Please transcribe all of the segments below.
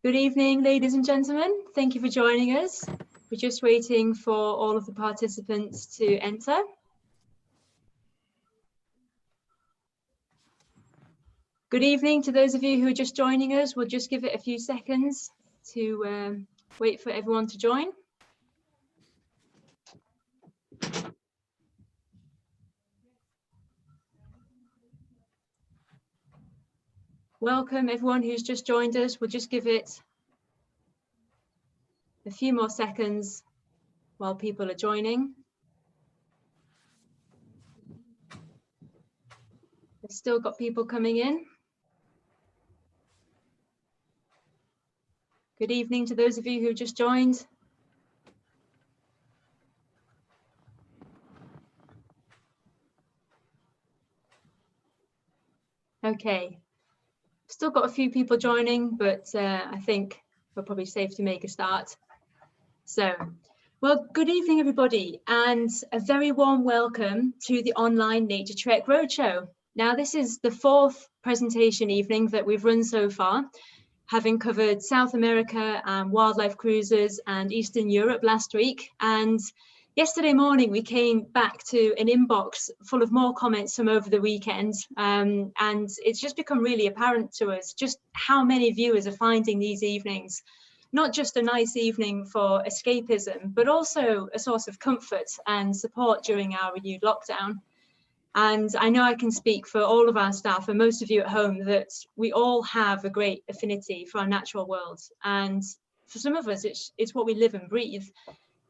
Good evening, ladies and gentlemen. Thank you for joining us. We're just waiting for all of the participants to enter. Good evening to those of you who are just joining us. We'll just give it a few seconds to wait for everyone to join. Welcome everyone who's just joined us. We'll just give it a few more seconds while people are joining. We've still got people coming in. Good evening to those of you who just joined. Okay, still got a few people joining, but I think we're probably safe to make a start. So, well, good evening, everybody, and a very warm welcome to the online Naturetrek Roadshow. Now, this is the fourth presentation evening that we've run so far, having covered South America and wildlife cruises and Eastern Europe last week. And yesterday morning, we came back to an inbox full of more comments from over the weekend. And it's just become really apparent to us just how many viewers are finding these evenings not just a nice evening for escapism, but also a source of comfort and support during our renewed lockdown. And I know I can speak for all of our staff and most of you at home that we all have a great affinity for our natural world. And for some of us, it's what we live and breathe.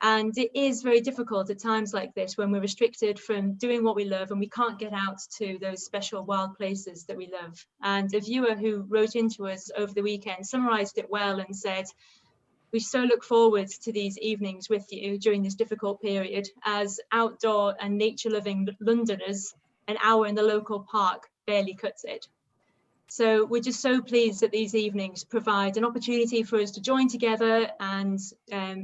And it is very difficult at times like this when we're restricted from doing what we love and we can't get out to those special wild places that we love. And a viewer who wrote into us over the weekend summarized it well and said, "We so look forward to these evenings with you during this difficult period. As outdoor and nature-loving Londoners, an hour in the local park barely cuts it." So we're just so pleased that these evenings provide an opportunity for us to join together and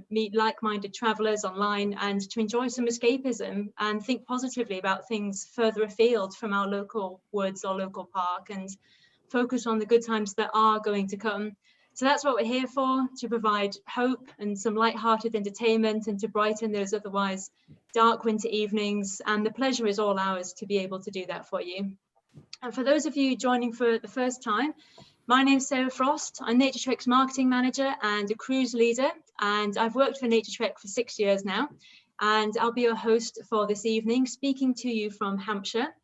meet like-minded travellers online and to enjoy some escapism and think positively about things further afield from our local woods or local park and focus on the good times that are going to come. So that's what we're here for, to provide hope and some light-hearted entertainment and to brighten those otherwise dark winter evenings. And the pleasure is all ours to be able to do that for you. And for those of you joining for the first time, my name's Sarah Frost. I'm Naturetrek's marketing manager and a cruise leader, and I've worked for Naturetrek for 6 years now. And I'll be your host for this evening, speaking to you from Hampshire.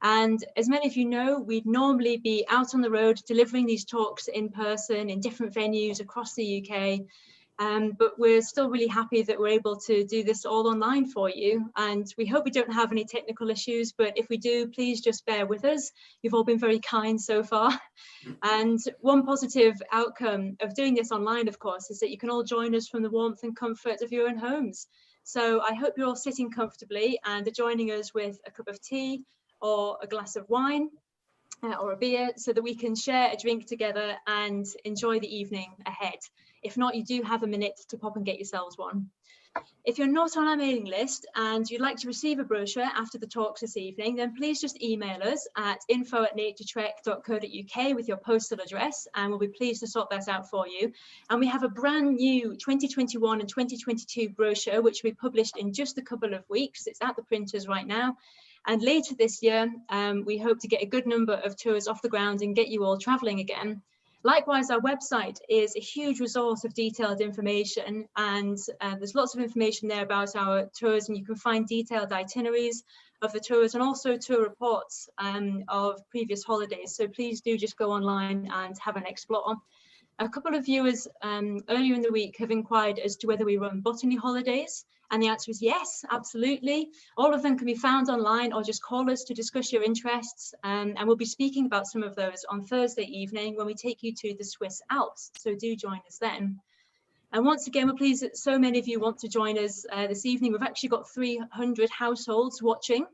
And as many of you know, we'd normally be out on the road delivering these talks in person in different venues across the UK. But we're still really happy that we're able to do this all online for you. And we hope we don't have any technical issues, but if we do, please just bear with us. You've all been very kind so far. And one positive outcome of doing this online, of course, is that you can all join us from the warmth and comfort of your own homes. So I hope you're all sitting comfortably and are joining us with a cup of tea or a glass of wine or a beer so that we can share a drink together and enjoy the evening ahead. If not, you do have a minute to pop and get yourselves one. If you're not on our mailing list and you'd like to receive a brochure after the talks this evening, then please just email us at info@naturetrek.co.uk with your postal address, and we'll be pleased to sort that out for you. And we have a brand new 2021 and 2022 brochure, which we published in just a couple of weeks. It's at the printers right now. And later this year, we hope to get a good number of tours off the ground and get you all traveling again. Likewise, our website is a huge resource of detailed information, and there's lots of information there about our tours, and you can find detailed itineraries of the tours and also tour reports of previous holidays. So please do just go online and have an explore. A couple of viewers earlier in the week have inquired as to whether we run botany holidays, and the answer is yes, absolutely. All of them can be found online, or just call us to discuss your interests, and we'll be speaking about some of those on Thursday evening when we take you to the Swiss Alps, so do join us then. And once again, we're pleased that so many of you want to join us this evening. We've actually got 300 households watching,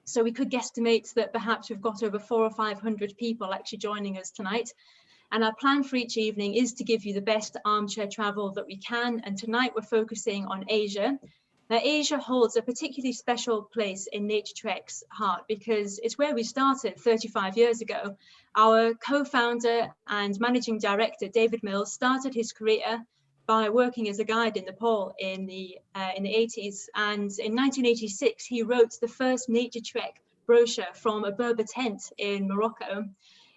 so we could guesstimate that perhaps we've got over 400 or 500 people actually joining us tonight. And our plan for each evening is to give you the best armchair travel that we can. And tonight we're focusing on Asia. Now, Asia holds a particularly special place in Naturetrek's heart because it's where we started 35 years ago. Our co-founder and managing director, David Mills, started his career by working as a guide in Nepal in the 80s. And in 1986, he wrote the first Naturetrek brochure from a Berber tent in Morocco.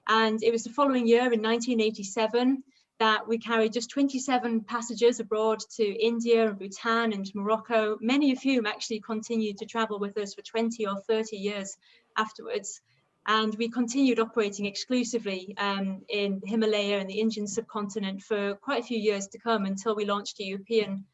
And it was the following year, in 1987, that we carried just 27 passengers abroad to India and Bhutan and Morocco, many of whom actually continued to travel with us for 20 or 30 years afterwards. And we continued operating exclusively in Himalaya and the Indian subcontinent for quite a few years to come until we launched a European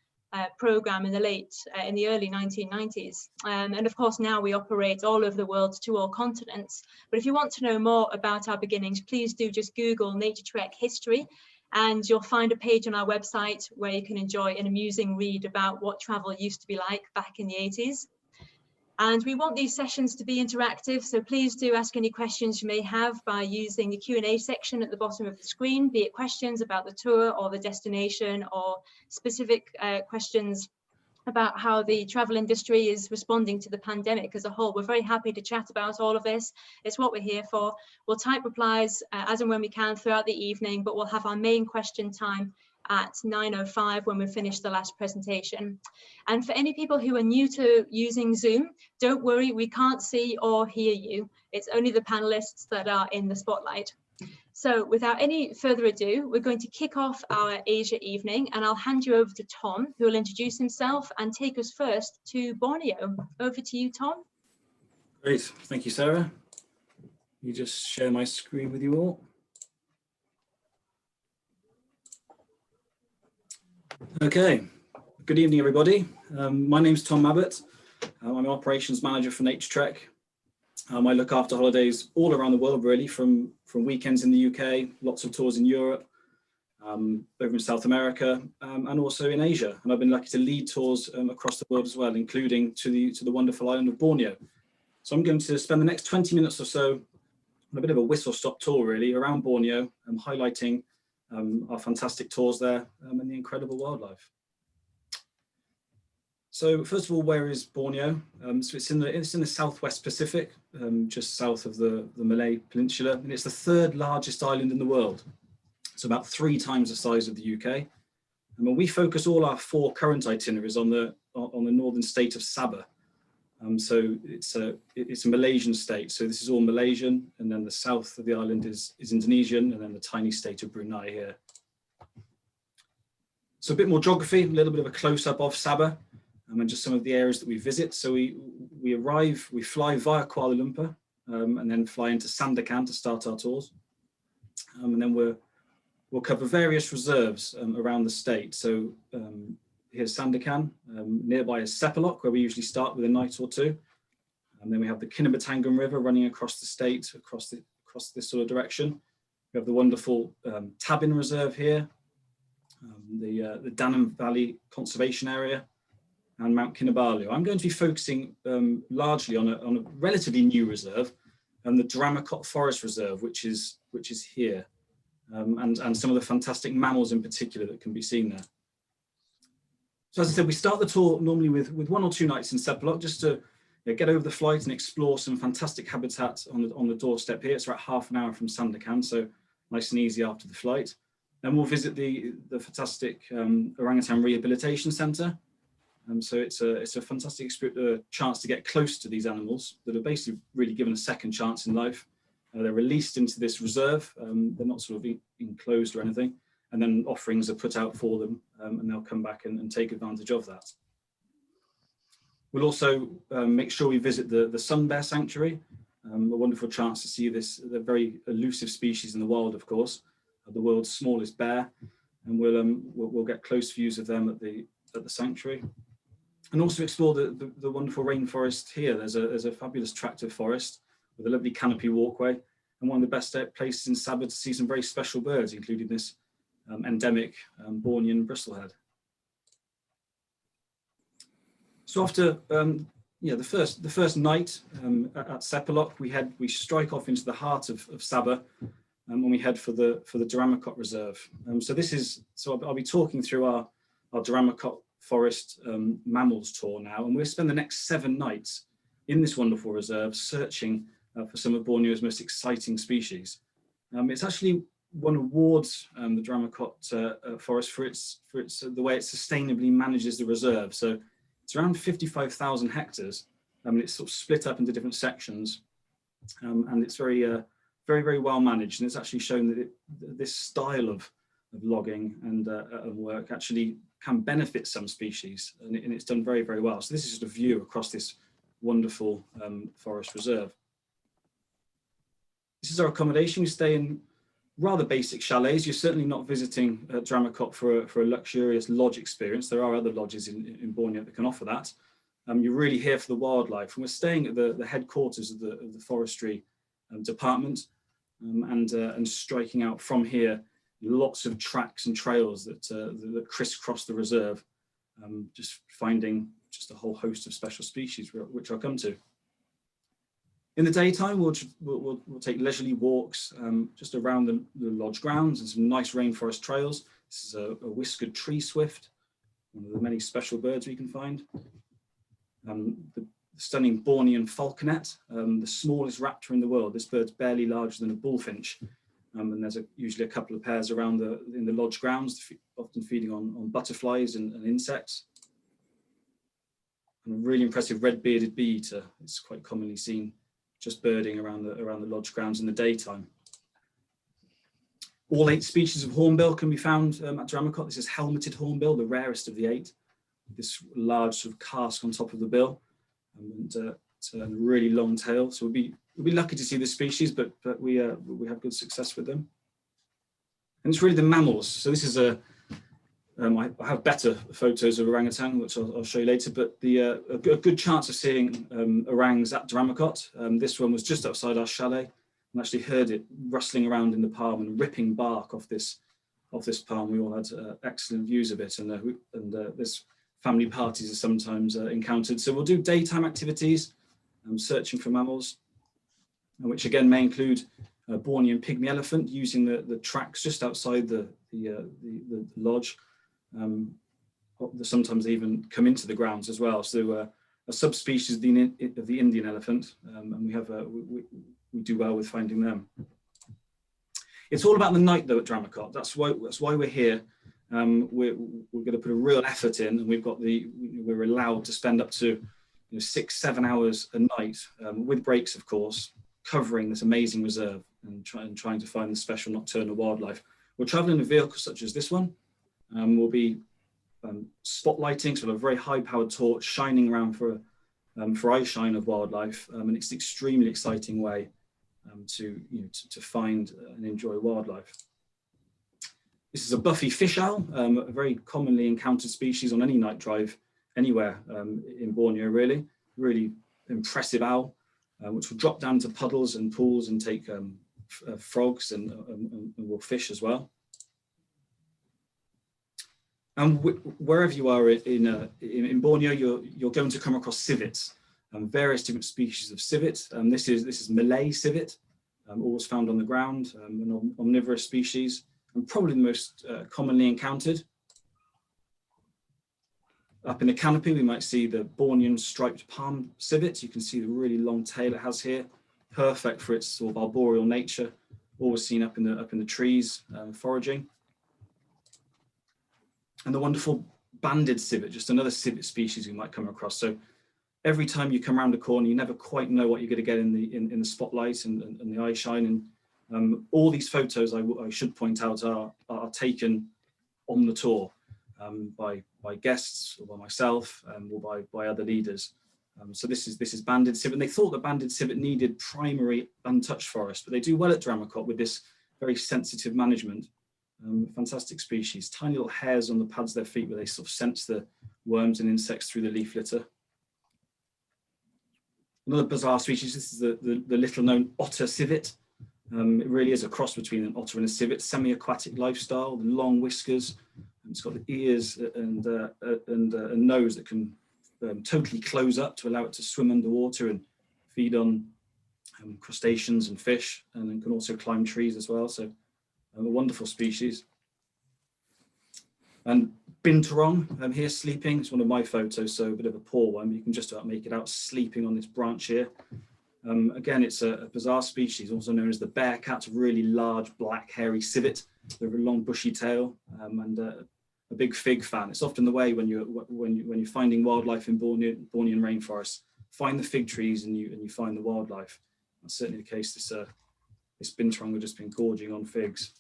program in the early 1990s. And of course, now we operate all over the world to all continents. But if you want to know more about our beginnings, please do just Google Naturetrek history, and you'll find a page on our website where you can enjoy an amusing read about what travel used to be like back in the 80s. And we want these sessions to be interactive, so please do ask any questions you may have by using the Q&A section at the bottom of the screen, be it questions about the tour or the destination, or specific questions about how the travel industry is responding to the pandemic as a whole. We're very happy to chat about all of this. It's what we're here for. We'll type replies as and when we can throughout the evening, but we'll have our main question time at 9:05 when we finish the last presentation. And for any people who are new to using Zoom, don't worry, we can't see or hear you. It's only the panelists that are in the spotlight. So without any further ado, we're going to kick off our Asia evening, and I'll hand you over to Tom, who will introduce himself and take us first to Borneo. Over to you, Tom. Great, thank you, Sarah. You just share my screen with you all. Okay, good evening, everybody. My name's Tom Mabbett. I'm an operations manager for Naturetrek. I look after holidays all around the world, really, from weekends in the UK, lots of tours in Europe, over in South America, and also in Asia. And I've been lucky to lead tours across the world as well, including to the wonderful island of Borneo. So I'm going to spend the next 20 minutes or so on a bit of a whistle-stop tour, really, around Borneo, highlighting our fantastic tours there and the incredible wildlife. So first of all, where is Borneo? So it's in the Southwest Pacific, just south of the Malay Peninsula, and it's the third largest island in the world. It's about 3 times the size of the UK. And we focus all our 4 current itineraries on the northern state of Sabah. So it's a Malaysian state. So this is all Malaysian, and then the south of the island is Indonesian, and then the tiny state of Brunei here. So a bit more geography, a little bit of a close-up of Sabah. And just some of the areas that we visit. So we fly via Kuala Lumpur, and then fly into Sandakan to start our tours. And then we'll cover various reserves around the state. So here's Sandakan, nearby is Sepalok, where we usually start with a night or two. And then we have the Kinabatangan River running across the state, across this sort of direction. We have the wonderful Tabin Reserve here, the Danam Valley Conservation Area, and Mount Kinabalu. I'm going to be focusing largely on a relatively new reserve, the Dramakot Forest Reserve, which is here, and some of the fantastic mammals in particular that can be seen there. So as I said, we start the tour normally with 1 or 2 nights in Sepalok, just to get over the flight and explore some fantastic habitat on the doorstep here. It's about half an hour from Sandakan, so nice and easy after the flight. Then we'll visit the fantastic Orangutan Rehabilitation Centre. So it's a fantastic chance to get close to these animals that are basically really given a second chance in life. They're released into this reserve. They're not sort of enclosed or anything. And then offerings are put out for them, and they'll come back and take advantage of that. We'll also make sure we visit the sun bear sanctuary, a wonderful chance to see the very elusive species in the wild, of course, the world's smallest bear. And we'll get close views of them at the sanctuary. And also explore the wonderful rainforest here. There's a fabulous tract of forest with a lovely canopy walkway, and one of the best places in Sabah to see some very special birds, including this endemic Bornean bristlehead. So after the first night at Sepalok, we strike off into the heart of Sabah, when we head for the Dramakot Reserve. So I'll be talking through our Dramakot forest mammals tour now, and we'll spend the next 7 nights in this wonderful reserve searching for some of Borneo's most exciting species. It's actually won awards, the Dramakot forest, for the way it sustainably manages the reserve. So it's around 55,000 hectares. It's sort of split up into different sections, and it's very well managed. And it's actually shown that this style of logging and work actually can benefit some species, and it's done very well. So this is just a view across this wonderful forest reserve. This is our accommodation. You stay in rather basic chalets. You're certainly not visiting Dramakot for a luxurious lodge experience. There are other lodges in Borneo that can offer that. You're really here for the wildlife, and we're staying at the headquarters of the forestry department, and striking out from here lots of tracks and trails that crisscross the reserve, just finding just a whole host of special species, which I'll come to. In the daytime, we'll take leisurely walks just around the lodge grounds and some nice rainforest trails. This is a whiskered tree swift, one of the many special birds we can find. The stunning Bornean falconet, the smallest raptor in the world. This bird's barely larger than a bullfinch, and there's usually a couple of pairs around in the lodge grounds, often feeding on butterflies and insects. And a really impressive red-bearded bee eater. It's quite commonly seen just birding around the lodge grounds in the daytime. All 8 species of hornbill can be found at Dramakot. This is helmeted hornbill, the rarest of the 8. This large sort of casque on top of the bill, and it's a really long tail. So we'll be lucky to see this species, but we have good success with them. And it's really the mammals. So this is I have better photos of orangutan, which I'll show you later, but a good chance of seeing orangs at Dramakot. This one was just outside our chalet, and actually heard it rustling around in the palm and ripping bark off this palm. We all had excellent views of it, and there's family parties are sometimes encountered. So we'll do daytime activities, searching for mammals, which again may include Bornean pygmy elephant, using the tracks just outside the lodge. Sometimes they even come into the grounds as well. So a subspecies of the Indian elephant, and we do well with finding them. It's all about the night though at Dramakot. That's why we're here. We're going to put a real effort in, and we're allowed to spend up to 6-7 hours a night, with breaks of course, covering this amazing reserve and trying to find the special nocturnal wildlife. We're traveling in a vehicle such as this one. We'll be spotlighting, sort of a very high-powered torch shining around for eye shine of wildlife, and it's an extremely exciting way to find and enjoy wildlife. This is a buffy fish owl, a very commonly encountered species on any night drive anywhere in Borneo, really impressive owl, which will drop down to puddles and pools and take frogs and will fish as well. And wherever you are in Borneo, you're going to come across civets, various different species of civet. This is Malay civet, always found on the ground, an omnivorous species, and probably the most commonly encountered. Up in the canopy, we might see the Bornean striped palm civet. You can see the really long tail it has here, perfect for its sort of arboreal nature, always seen up in the trees, foraging. And the wonderful banded civet, just another civet species we might come across. So every time you come around the corner, you never quite know what you're going to get in the spotlight and the eye shine. And all these photos, I should point out, are taken on the tour by guests or by myself, or by other leaders. So this is banded civet. And they thought that banded civet needed primary untouched forest, but they do well at Dramakot with this very sensitive management. Fantastic species, tiny little hairs on the pads of their feet where they sort of sense the worms and insects through the leaf litter. Another bizarre species, this is the little known otter civet. It really is a cross between an otter and a civet, semi-aquatic lifestyle, the long whiskers, and it's got the ears and a nose that can totally close up to allow it to swim underwater and feed on crustaceans and fish, and then can also climb trees as well. So a wonderful species. And binturong here sleeping. It's one of my photos, so a bit of a poor one. You can just about make it out sleeping on this branch here. Again, it's a bizarre species, also known as the bear cat, really large, black, hairy civet with a long, bushy tail, and a big fig fan. It's often the way when you're finding wildlife in Bornean rainforests. Find the fig trees and you find the wildlife. That's certainly the case. This binturong has just been gorging on figs.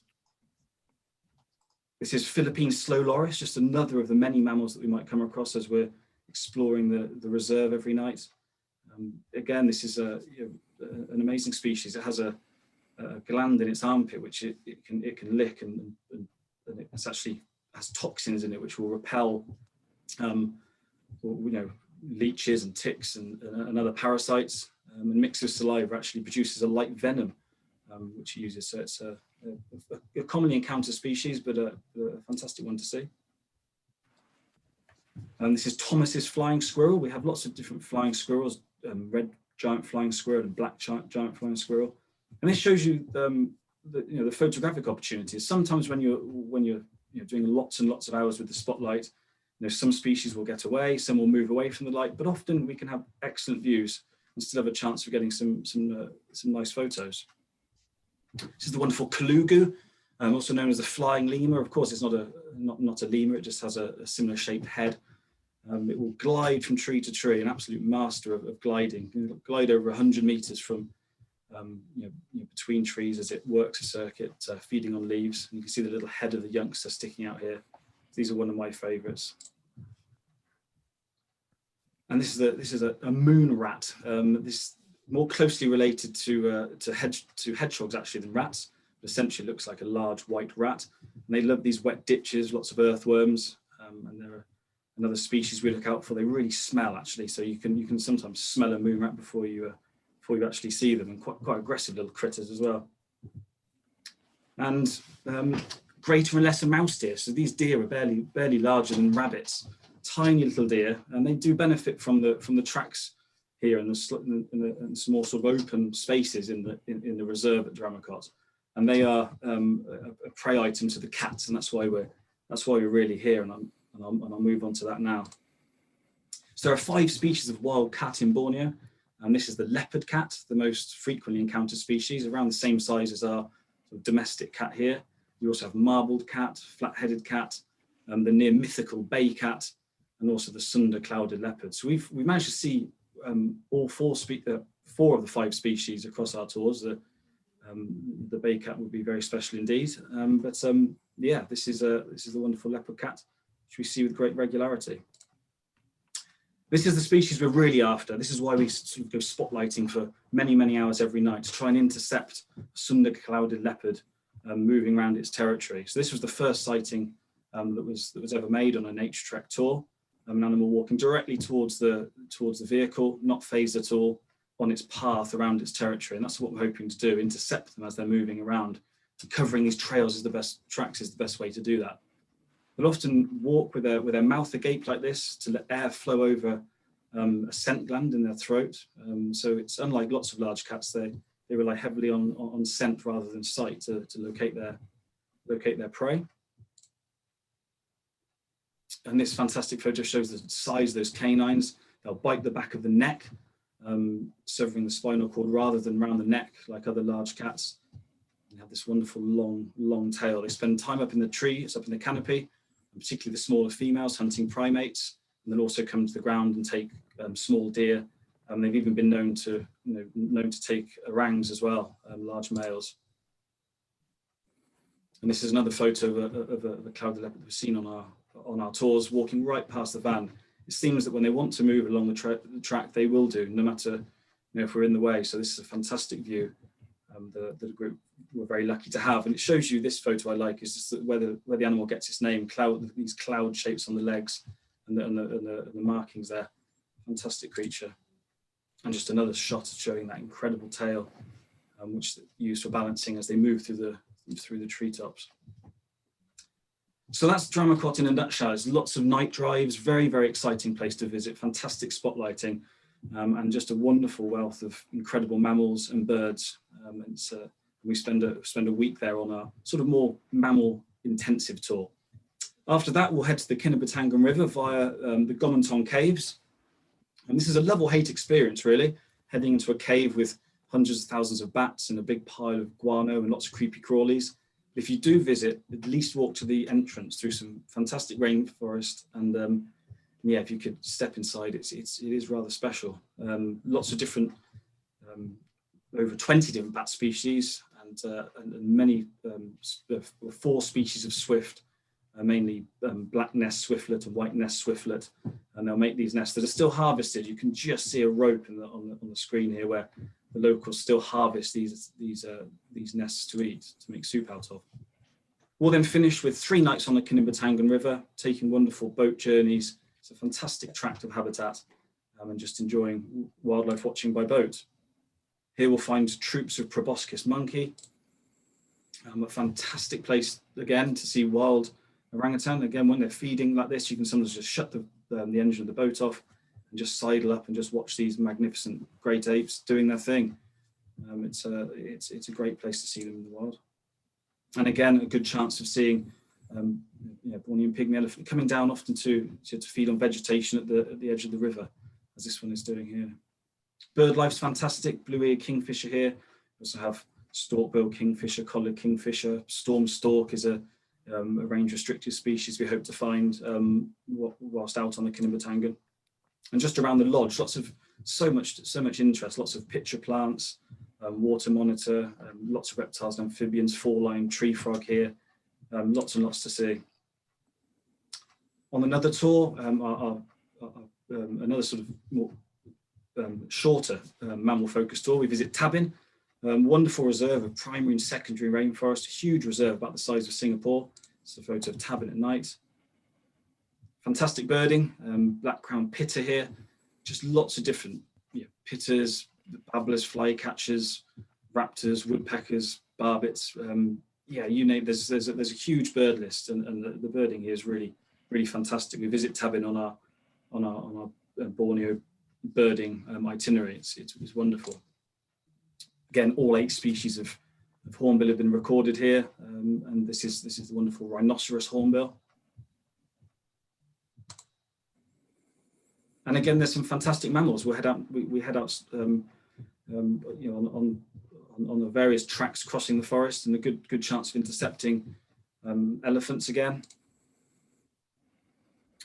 This is Philippine slow loris, just another of the many mammals that we might come across as we're exploring the reserve every night. Again, this is an amazing species. It has a gland in its armpit which it can lick, and it actually has toxins in it which will repel leeches and ticks and other parasites, and mixed with saliva actually produces a light venom which it uses. So it's a commonly encountered species, but a fantastic one to see. And this is Thomas's flying squirrel. We have lots of different flying squirrels, red giant flying squirrel and black giant flying squirrel. And this shows you the photographic opportunities. Sometimes when you're doing lots and lots of hours with the spotlight, some species will get away, some will move away from the light, but often we can have excellent views and still have a chance of getting some nice photos. This is the wonderful Kalugu, also known as the flying lemur. Of course, it's not a lemur; it just has a similar shaped head. It will glide from tree to tree, an absolute master of gliding. It will glide over 100 meters from between trees as it works a circuit, feeding on leaves. And you can see the little head of the youngster sticking out here. These are one of my favourites. And this is a moon rat. This more closely related to hedgehogs actually than rats. But essentially looks like a large white rat. And they love these wet ditches, lots of earthworms, and they're another species we look out for. They really smell actually, so you can sometimes smell a moon rat before you actually see them, and quite aggressive little critters as well. And greater and lesser mouse deer. So these deer are barely larger than rabbits, tiny little deer, and they do benefit from the tracks here and the small sort of open spaces in the reserve at Dramacot. And they are a prey item to the cats, and that's why we're really here. And I'll move on to that now. So there are 5 species of wild cat in Borneo, and this is the leopard cat, the most frequently encountered species, around the same size as our sort of domestic cat here. You also have marbled cat, flat-headed cat, the near mythical bay cat, and also the sunder clouded leopard. So we've managed to see all 4 of the 5 species across our tours. The bay cat would be very special indeed, yeah, this is the wonderful leopard cat, which we see with great regularity. This is the species we're really after. This is why we sort of go spotlighting for many hours every night to try and intercept a sunder clouded leopard moving around its territory. So this was the first sighting that was ever made on a Naturetrek tour. An animal walking directly towards the vehicle, not phased at all on its path around its territory, and that's what we're hoping to do: intercept them as they're moving around. And covering these trails is the best way to do that. They'll often walk with their mouth agape like this to let air flow over a scent gland in their throat. So it's unlike lots of large cats. They rely heavily on scent rather than sight to locate their prey. And this fantastic photo shows the size of those canines. They'll bite the back of the neck, severing the spinal cord rather than round the neck like other large cats. They have this wonderful long tail. They spend time up in the trees, up in the canopy, and particularly the smaller females hunting primates, and they'll also come to the ground and take small deer. They've even been known to take orangs as well, large males. And this is another photo of a clouded leopard we've seen on our tours, walking right past the van. It seems that when they want to move along the track, they will do, no matter if we're in the way. So this is a fantastic view that the group were very lucky to have. And it shows you, this photo I like, is just where the animal gets its name, these cloud shapes on the legs and the markings there. Fantastic creature. And just another shot showing that incredible tail, which they use for balancing as they move through the treetops. So that's Dramacot in a nutshell. There's lots of night drives, very exciting place to visit, fantastic spotlighting, and just a wonderful wealth of incredible mammals and birds. We spend a week there on our sort of more mammal intensive tour. After that, we'll head to the Kinabatangan River via the Gomonton Caves. And this is a love-or-hate experience, really, heading into a cave with hundreds of thousands of bats and a big pile of guano and lots of creepy crawlies. If you do visit, at least walk to the entrance through some fantastic rainforest. And yeah, if you could step inside, it is rather special. Lots of different, over 20 different bat species and many, 4 species of swift, mainly black nest swiftlet and white nest swiftlet. And they'll make these nests that are still harvested. You can just see a rope on the screen here where the locals still harvest these nests to eat, to make soup out of. We'll then finish with 3 nights on the Kinabatangan River, taking wonderful boat journeys. It's a fantastic tract of habitat, and just enjoying wildlife watching by boat. Here we'll find troops of proboscis monkey, a fantastic place again to see wild orangutan. Again, when they're feeding like this, you can sometimes just shut the engine of the boat off and just sidle up and just watch these magnificent great apes doing their thing. It's a great place to see them in the wild. And again, a good chance of seeing Borneo pygmy elephant coming down often to feed on vegetation at the edge of the river, as this one is doing here. Bird life's fantastic. Blue-eared kingfisher here. We also have stork-billed kingfisher, collared kingfisher. Storm stork is a range restricted species we hope to find whilst out on the Kinabatangan. And just around the lodge, so much interest, lots of pitcher plants, water monitor, lots of reptiles and amphibians, four-line tree frog here, lots and lots to see. On another tour, another sort of more shorter mammal-focused tour, we visit Tabin, wonderful reserve of primary and secondary rainforest, a huge reserve about the size of Singapore. It's a photo of Tabin at night. Fantastic birding, black-crowned pitter here, just lots of different pitters, babblers, flycatchers, raptors, woodpeckers, barbets. Yeah, you name it. There's a huge bird list, and the birding here is really fantastic. We visit Tabin on our Borneo birding itinerary. It's wonderful. Again, all 8 species of hornbill have been recorded here, and this is the wonderful rhinoceros hornbill. And again, there's some fantastic mammals. We head out on the various tracks crossing the forest, and a good chance of intercepting elephants again.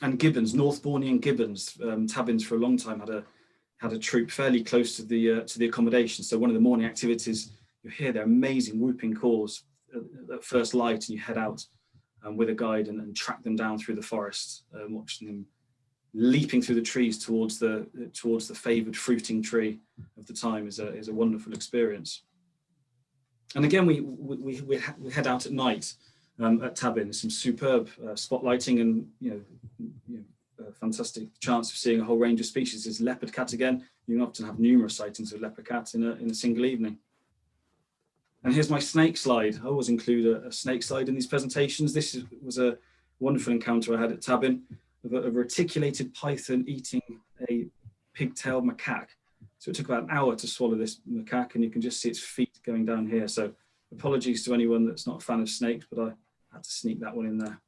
And gibbons, North Bornean gibbons. Tabins for a long time had a troop fairly close to the accommodation. So one of the morning activities, you hear their amazing whooping calls at first light, and you head out with a guide and track them down through the forest, watching them leaping through the trees towards the favoured fruiting tree of the time is a wonderful experience. And again, we head out at night at Tabin. Some superb spotlighting, and a fantastic chance of seeing a whole range of species. There's leopard cat again. You can often have numerous sightings of leopard cat in a single evening. And here's my snake slide. I always include a snake slide in these presentations. This was a wonderful encounter I had at Tabin of a reticulated python eating a pigtailed macaque. So it took about an hour to swallow this macaque, and you can just see its feet going down here. So apologies to anyone that's not a fan of snakes, but I had to sneak that one in there.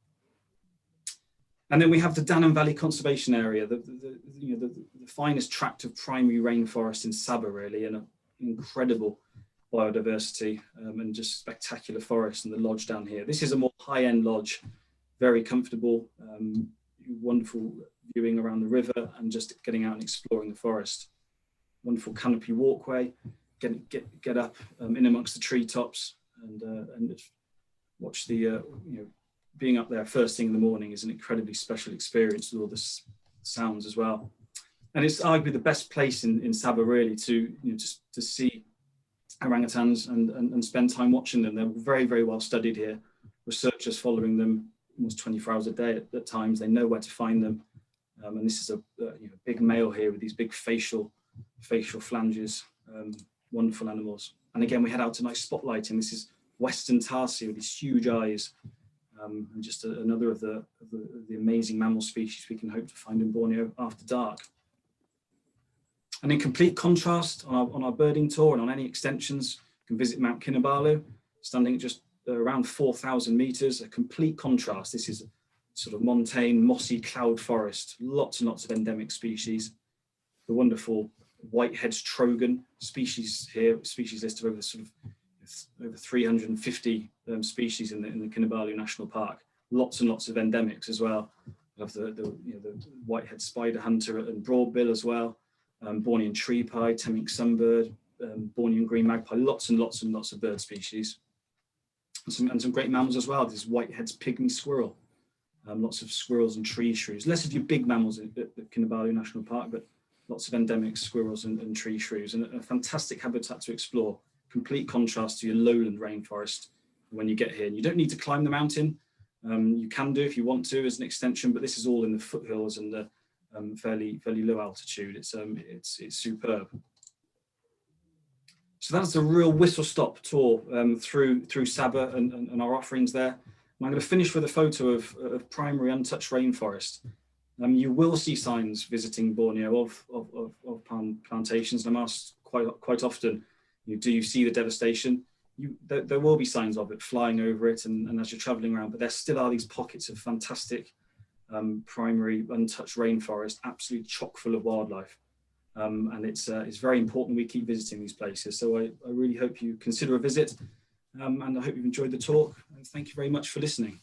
And then we have the Danang Valley Conservation Area, the finest tract of primary rainforest in Sabah, really, and an incredible biodiversity and just spectacular forest, and the lodge down here. This is a more high-end lodge, very comfortable, wonderful viewing around the river and just getting out and exploring the forest. Wonderful canopy walkway, get up in amongst the treetops and watch the being up there first thing in the morning is an incredibly special experience with all the sounds as well. And it's arguably the best place in Sabah really to just to see orangutans and spend time watching them. They're very, very well studied here. Researchers following them almost 24 hours a day at times. They know where to find them. And this is a big male here with these big facial flanges, wonderful animals. And again, we head out to nice spotlighting. This is Western tarsier with these huge eyes, and just another of the amazing mammal species we can hope to find in Borneo after dark. And in complete contrast, on our birding tour and on any extensions, you can visit Mount Kinabalu, standing at just around 4,000 meters, a complete contrast. This is sort of montane, mossy cloud forest, lots and lots of endemic species. The wonderful whitehead's trogon species here, species list of over sort of over 350 species in the Kinabalu National Park. Lots and lots of endemics as well. We have the whitehead spider hunter and broadbill as well. Bornean tree pie, Temminck sunbird, Bornean green magpie. Lots and lots and lots of bird species. And some great mammals as well. This whitehead's pygmy squirrel. Lots of squirrels and tree shrews. Less of your big mammals at Kinabalu National Park, but lots of endemic squirrels and tree shrews, and a fantastic habitat to explore. Complete contrast to your lowland rainforest when you get here. And you don't need to climb the mountain. You can do if you want to as an extension, but this is all in the foothills and the fairly low altitude. It's superb. So that's a real whistle-stop tour through Sabah and our offerings there. And I'm going to finish with a photo of primary untouched rainforest. You will see signs visiting Borneo of palm plantations, and I'm asked quite often, do you see the devastation? There will be signs of it flying over it, and as you're traveling around, but there still are these pockets of fantastic primary untouched rainforest, absolutely chock full of wildlife. And it's very important we keep visiting these places. So I really hope you consider a visit, and I hope you've enjoyed the talk. And thank you very much for listening.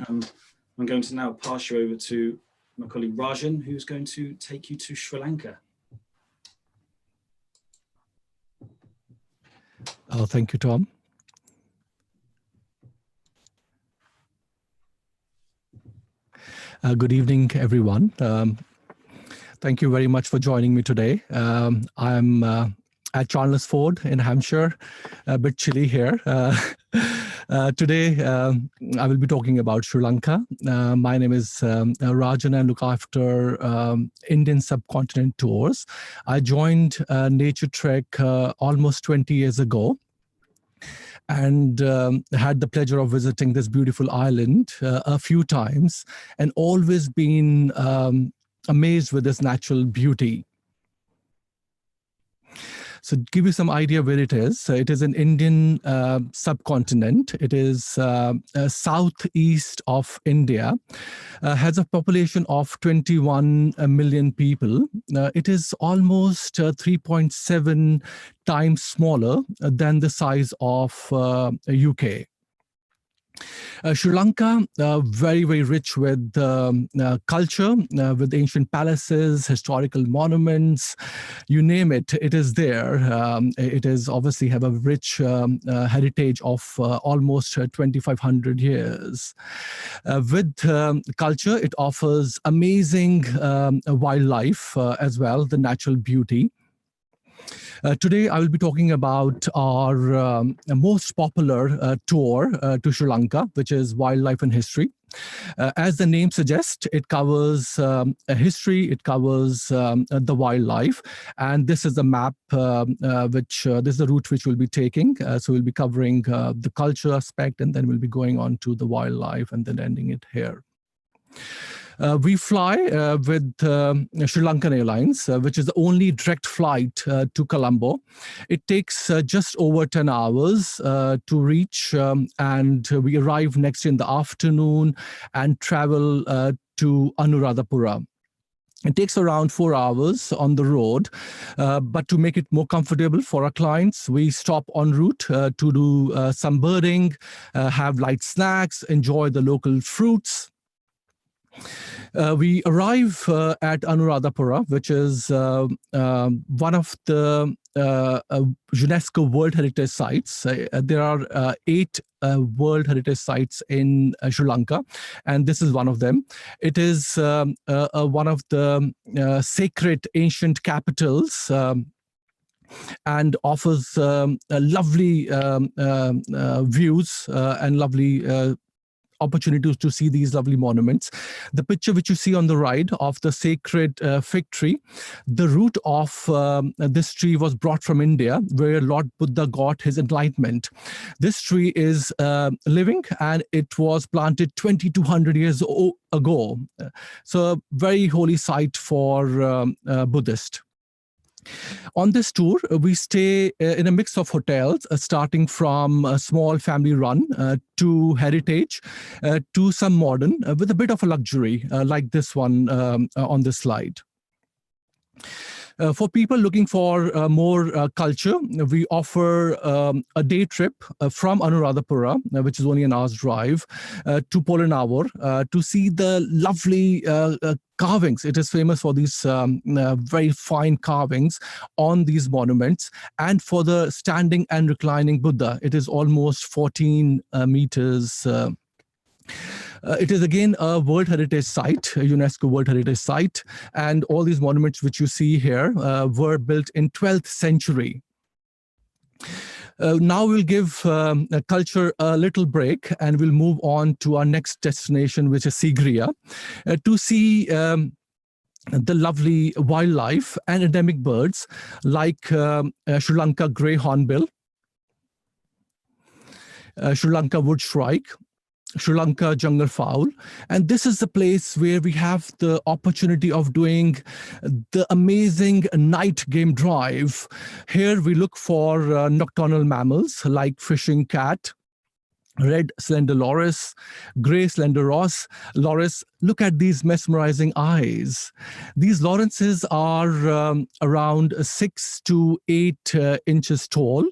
I'm going to now pass you over to my colleague Rajan, who's going to take you to Sri Lanka. Oh, thank you, Tom. Good evening, everyone. Thank you very much for joining me today. I'm at Chandler's Ford in Hampshire, a bit chilly here. Today, I will be talking about Sri Lanka. My name is Rajan. I look after Indian subcontinent tours. I joined Naturetrek almost 20 years ago, and had the pleasure of visiting this beautiful island a few times, and always been amazed with this natural beauty. So to give you some idea where it is an Indian subcontinent. It is southeast of India, has a population of 21 million people. It is almost 3.7 times smaller than the size of UK. Sri Lanka, very, very rich with culture, with ancient palaces, historical monuments, you name it, it is there. It is obviously have a rich heritage of almost 2,500 years. With culture, it offers amazing wildlife as well, the natural beauty. Today, I will be talking about our most popular tour to Sri Lanka, which is Wildlife and History. As the name suggests, it covers history, it covers the wildlife, and this is the map, this is the route which we'll be taking. So we'll be covering the culture aspect, and then we'll be going on to the wildlife, and then ending it here. We fly with Sri Lankan Airlines, which is the only direct flight to Colombo. It takes just over 10 hours to reach, and we arrive next in the afternoon and travel to Anuradhapura. It takes around 4 hours on the road, but to make it more comfortable for our clients, we stop en route to do some birding, have light snacks, enjoy the local fruits. We arrive at Anuradhapura, which is one of the UNESCO World Heritage Sites. There are 8 World Heritage Sites in Sri Lanka, and this is one of them. It is one of the sacred ancient capitals, and offers lovely views and lovely opportunities to see these lovely monuments. The picture which you see on the right of the sacred fig tree, the root of this tree was brought from India, where Lord Buddha got his enlightenment. This tree is living, and it was planted 2,200 years ago. So a very holy site for Buddhists. On this tour, we stay in a mix of hotels, starting from a small family run to heritage to some modern with a bit of a luxury like this one on this slide. For people looking for more culture, we offer a day trip from Anuradhapura, which is only an hour's drive, to Polinavar to see the lovely carvings. It is famous for these very fine carvings on these monuments, and for the standing and reclining Buddha. It is almost 14 meters. It is again a World Heritage Site, a UNESCO World Heritage Site, and all these monuments which you see here were built in 12th century. Now we'll give culture a little break and we'll move on to our next destination, which is Sigiriya, to see the lovely wildlife and endemic birds like Sri Lanka grey hornbill, Sri Lanka wood shrike, Sri Lanka jungle fowl. And this is the place where we have the opportunity of doing the amazing night game drive. Here we look for nocturnal mammals like fishing cat, red slender loris, gray slender loris. Look at these mesmerizing eyes. These lorises are around 6 to 8 inches tall.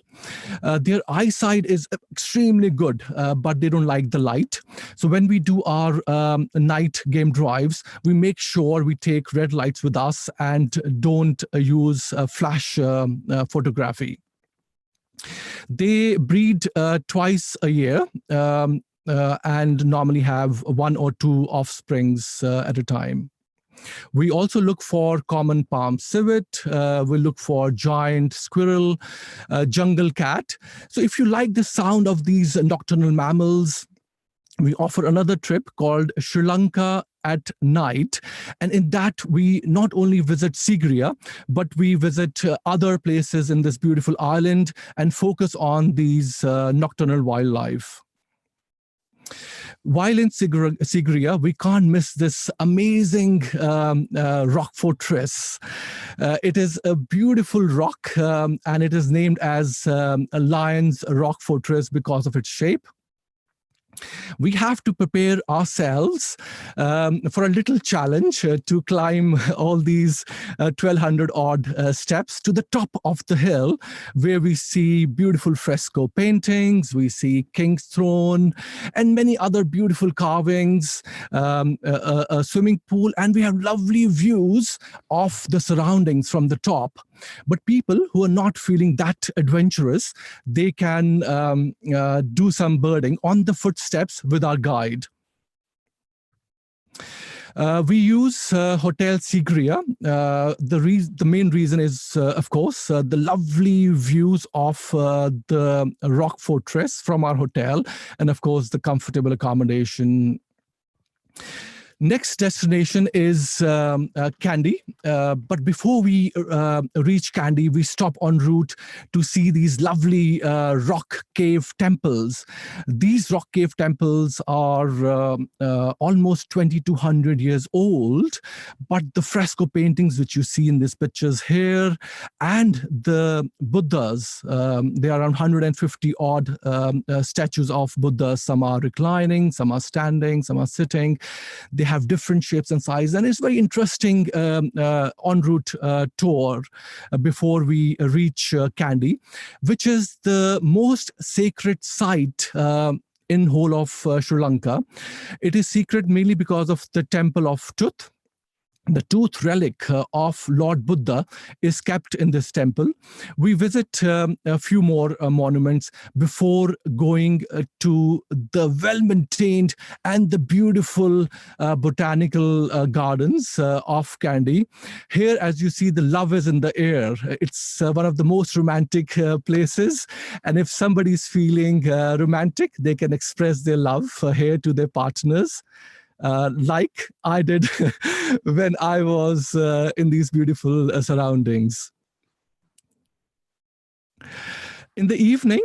Their eyesight is extremely good, but they don't like the light. So when we do our night game drives, we make sure we take red lights with us and don't use flash photography. They breed twice a year and normally have 1 or 2 offsprings at a time. We also look for common palm civet. We look for giant squirrel, jungle cat. So if you like the sound of these nocturnal mammals, we offer another trip called Sri Lanka at night. And in that, we not only visit Sigiriya, but we visit other places in this beautiful island and focus on these nocturnal wildlife. While in Sigiriya, we can't miss this amazing rock fortress. It is a beautiful rock, and it is named as a Lion's Rock Fortress because of its shape. We have to prepare ourselves for a little challenge to climb all these 1,200 odd steps to the top of the hill, where we see beautiful fresco paintings, we see King's Throne, and many other beautiful carvings, a swimming pool, and we have lovely views of the surroundings from the top. But people who are not feeling that adventurous, they can do some birding on the footsteps with our guide. We use Hotel Sigiriya. The main reason is, of course, the lovely views of the rock fortress from our hotel, and of course, the comfortable accommodation. Next destination is Kandy, but before we reach Kandy, we stop en route to see these lovely rock cave temples. These rock cave temples are almost 2,200 years old, but the fresco paintings which you see in these pictures here and the Buddhas, there are around 150 odd statues of Buddhas. Some are reclining, some are standing, some are sitting. They have different shapes and sizes, and it's very interesting en route tour before we reach Kandy, which is the most sacred site in whole of Sri Lanka. It is secret mainly because of the temple of Tooth. The tooth relic of Lord Buddha is kept in this temple. We visit a few more monuments before going to the well-maintained and the beautiful botanical gardens of Kandy. Here, as you see, the love is in the air. It's one of the most romantic places. And if somebody's feeling romantic, they can express their love here to their partners. Like I did when I was in these beautiful surroundings. In the evening,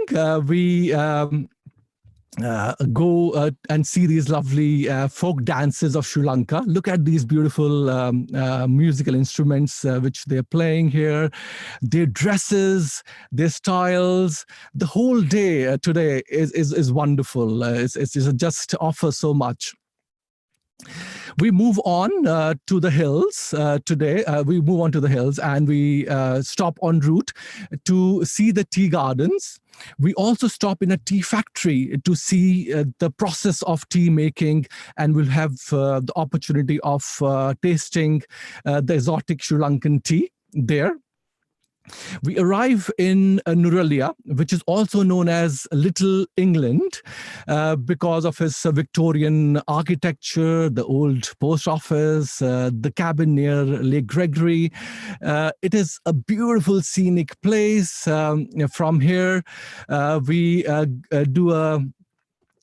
we go and see these lovely folk dances of Sri Lanka. Look at these beautiful musical instruments which they're playing here, their dresses, their styles. The whole day today is wonderful. It's just offers so much. We move on to the hills today. We move on to the hills and we stop en route to see the tea gardens. We also stop in a tea factory to see the process of tea making, and we'll have the opportunity of tasting the exotic Sri Lankan tea there. We arrive in Nurelia, which is also known as Little England because of its Victorian architecture, the old post office, the cabin near Lake Gregory. It is a beautiful scenic place. From here, we do a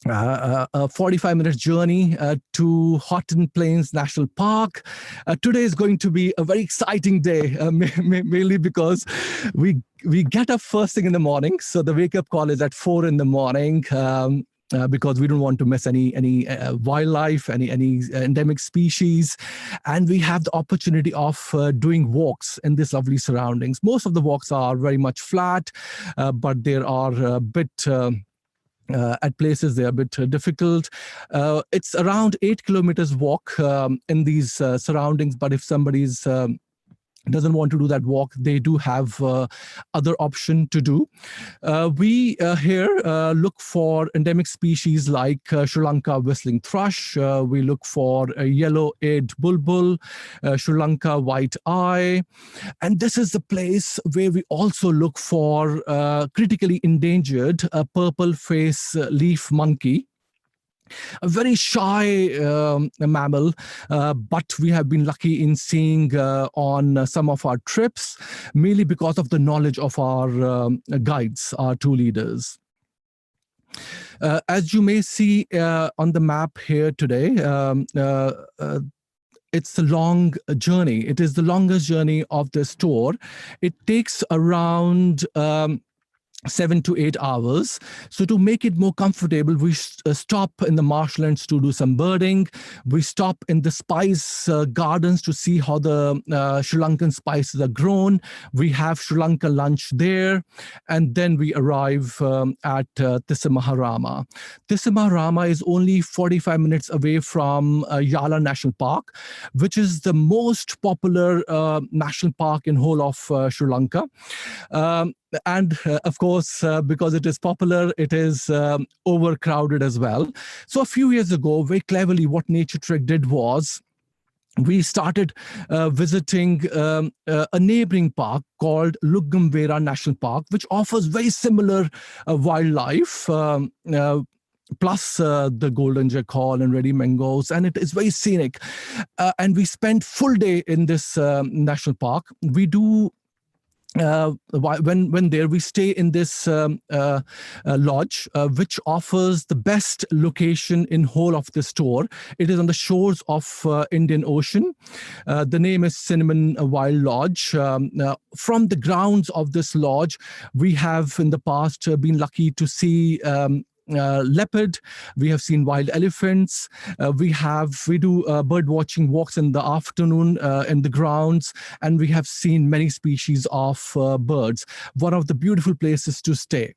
45-minute journey to Houghton Plains National Park. Today is going to be a very exciting day, mainly because we get up first thing in the morning. So the wake-up call is at 4 in the morning. Because we don't want to miss any wildlife, any endemic species. And we have the opportunity of doing walks in these lovely surroundings. Most of the walks are very much flat, but there are a bit... at places they're a bit difficult. It's around 8 kilometers walk in these surroundings, but if somebody's doesn't want to do that walk, they do have other option to do. We here look for endemic species like Sri Lanka whistling thrush. We look for a yellow Eade bulbul, Sri Lanka white eye. And this is the place where we also look for critically endangered purple face leaf monkey. A very shy mammal, but we have been lucky in seeing on some of our trips, mainly because of the knowledge of our guides, our tour leaders. As you may see on the map here today, it's a long journey. It is the longest journey of this tour. It takes around 7 to 8 hours. So to make it more comfortable, we stop in the marshlands to do some birding. We stop in the spice gardens to see how the Sri Lankan spices are grown. We have Sri Lanka lunch there. And then we arrive at Tissamaharama. Tissamaharama is only 45 minutes away from Yala National Park, which is the most popular national park in whole of Sri Lanka. And of course, because it is popular, it is overcrowded as well. So a few years ago, very cleverly, what Naturetrek did was we started visiting a neighboring park called Lugamvera National Park, which offers very similar wildlife. Plus the golden jackal and ready mangoes, and it is very scenic. And we spent full day in this national park. We do when there, we stay in this lodge, which offers the best location in whole of this tour. It is on the shores of Indian Ocean. The name is Cinnamon Wild Lodge. From the grounds of this lodge, we have in the past been lucky to see leopard. We have seen wild elephants. We do bird watching walks in the afternoon in the grounds, and we have seen many species of birds. One of the beautiful places to stay.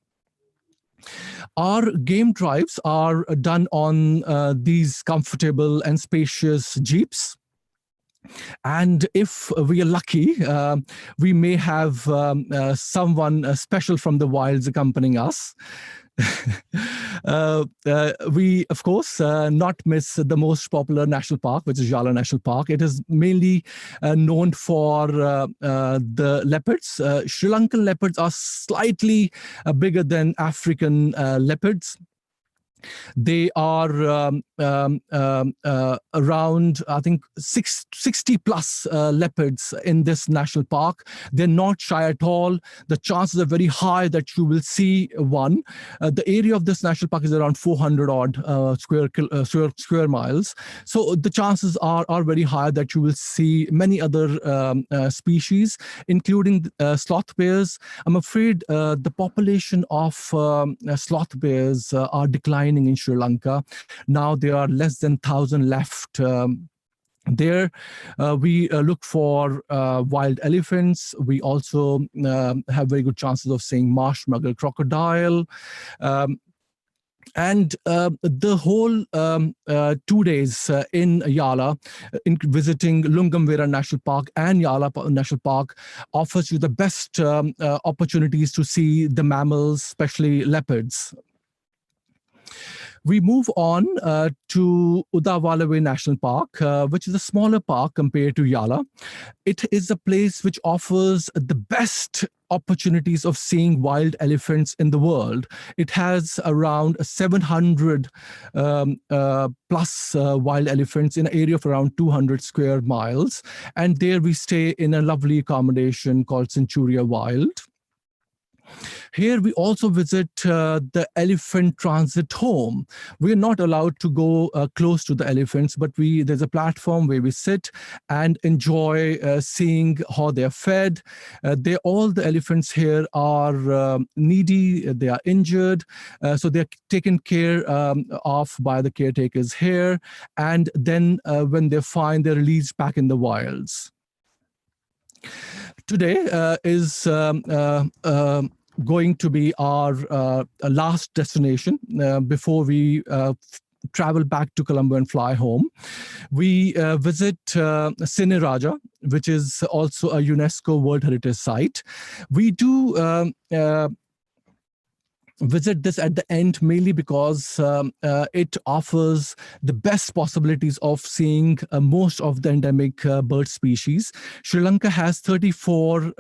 Our game drives are done on these comfortable and spacious jeeps. And if we are lucky, we may have someone special from the wilds accompanying us. We, of course, not miss the most popular national park, which is Yala National Park. It is mainly known for the leopards. Sri Lankan leopards are slightly bigger than African leopards. They are around, I think, 60 plus leopards in this national park. They're not shy at all. The chances are very high that you will see one. The area of this national park is around 400 odd square miles. So the chances are very high that you will see many other species, including sloth bears. I'm afraid the population of sloth bears are declining declining in Sri Lanka. Now there are less than 1,000 left. There, we look for wild elephants. We also have very good chances of seeing marsh muggle crocodile. And the whole 2 days in Yala, in visiting Lungamvera National Park and Yala National Park, offers you the best opportunities to see the mammals, especially leopards. We move on to Udawalawe National Park, which is a smaller park compared to Yala. It is a place which offers the best opportunities of seeing wild elephants in the world. It has around 700 plus wild elephants in an area of around 200 square miles. And there we stay in a lovely accommodation called Centuria Wild. Here we also visit the elephant transit home. We're not allowed to go close to the elephants, but there's a platform where we sit and enjoy seeing how they're fed. All the elephants here are needy, they are injured, so they're taken care of by the caretakers here. And then when they're fine, they're released back in the wilds. Today is going to be our last destination before we travel back to Colombo and fly home. We visit Siniraja, which is also a UNESCO World Heritage Site. We do visit this at the end mainly because it offers the best possibilities of seeing most of the endemic bird species. Sri Lanka has 34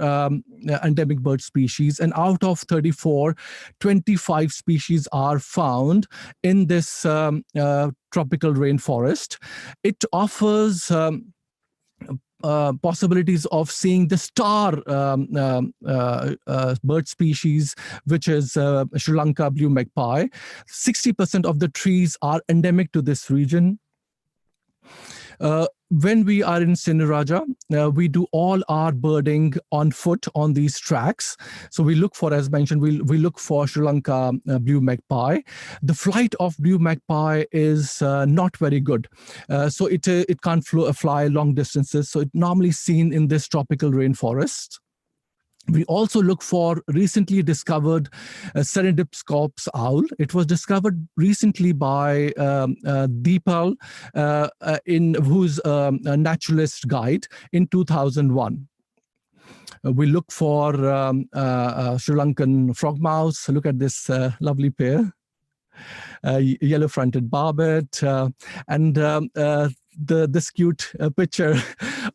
endemic bird species, and out of 34, 25 species are found in this tropical rainforest. It offers possibilities of seeing the star bird species, which is Sri Lanka blue magpie. 60% of the trees are endemic to this region. When we are in Siniraja, we do all our birding on foot on these tracks. So we look for, as mentioned, we look for Sri Lanka blue magpie. The flight of blue magpie is not very good. So it can't fly long distances. So it's normally seen in this tropical rainforest. We also look for recently discovered Serendipscops owl. It was discovered recently by Deepal, who's a naturalist guide in 2001. We look for Sri Lankan frogmouse. Look at this lovely pair. Yellow-fronted barbet, and this cute picture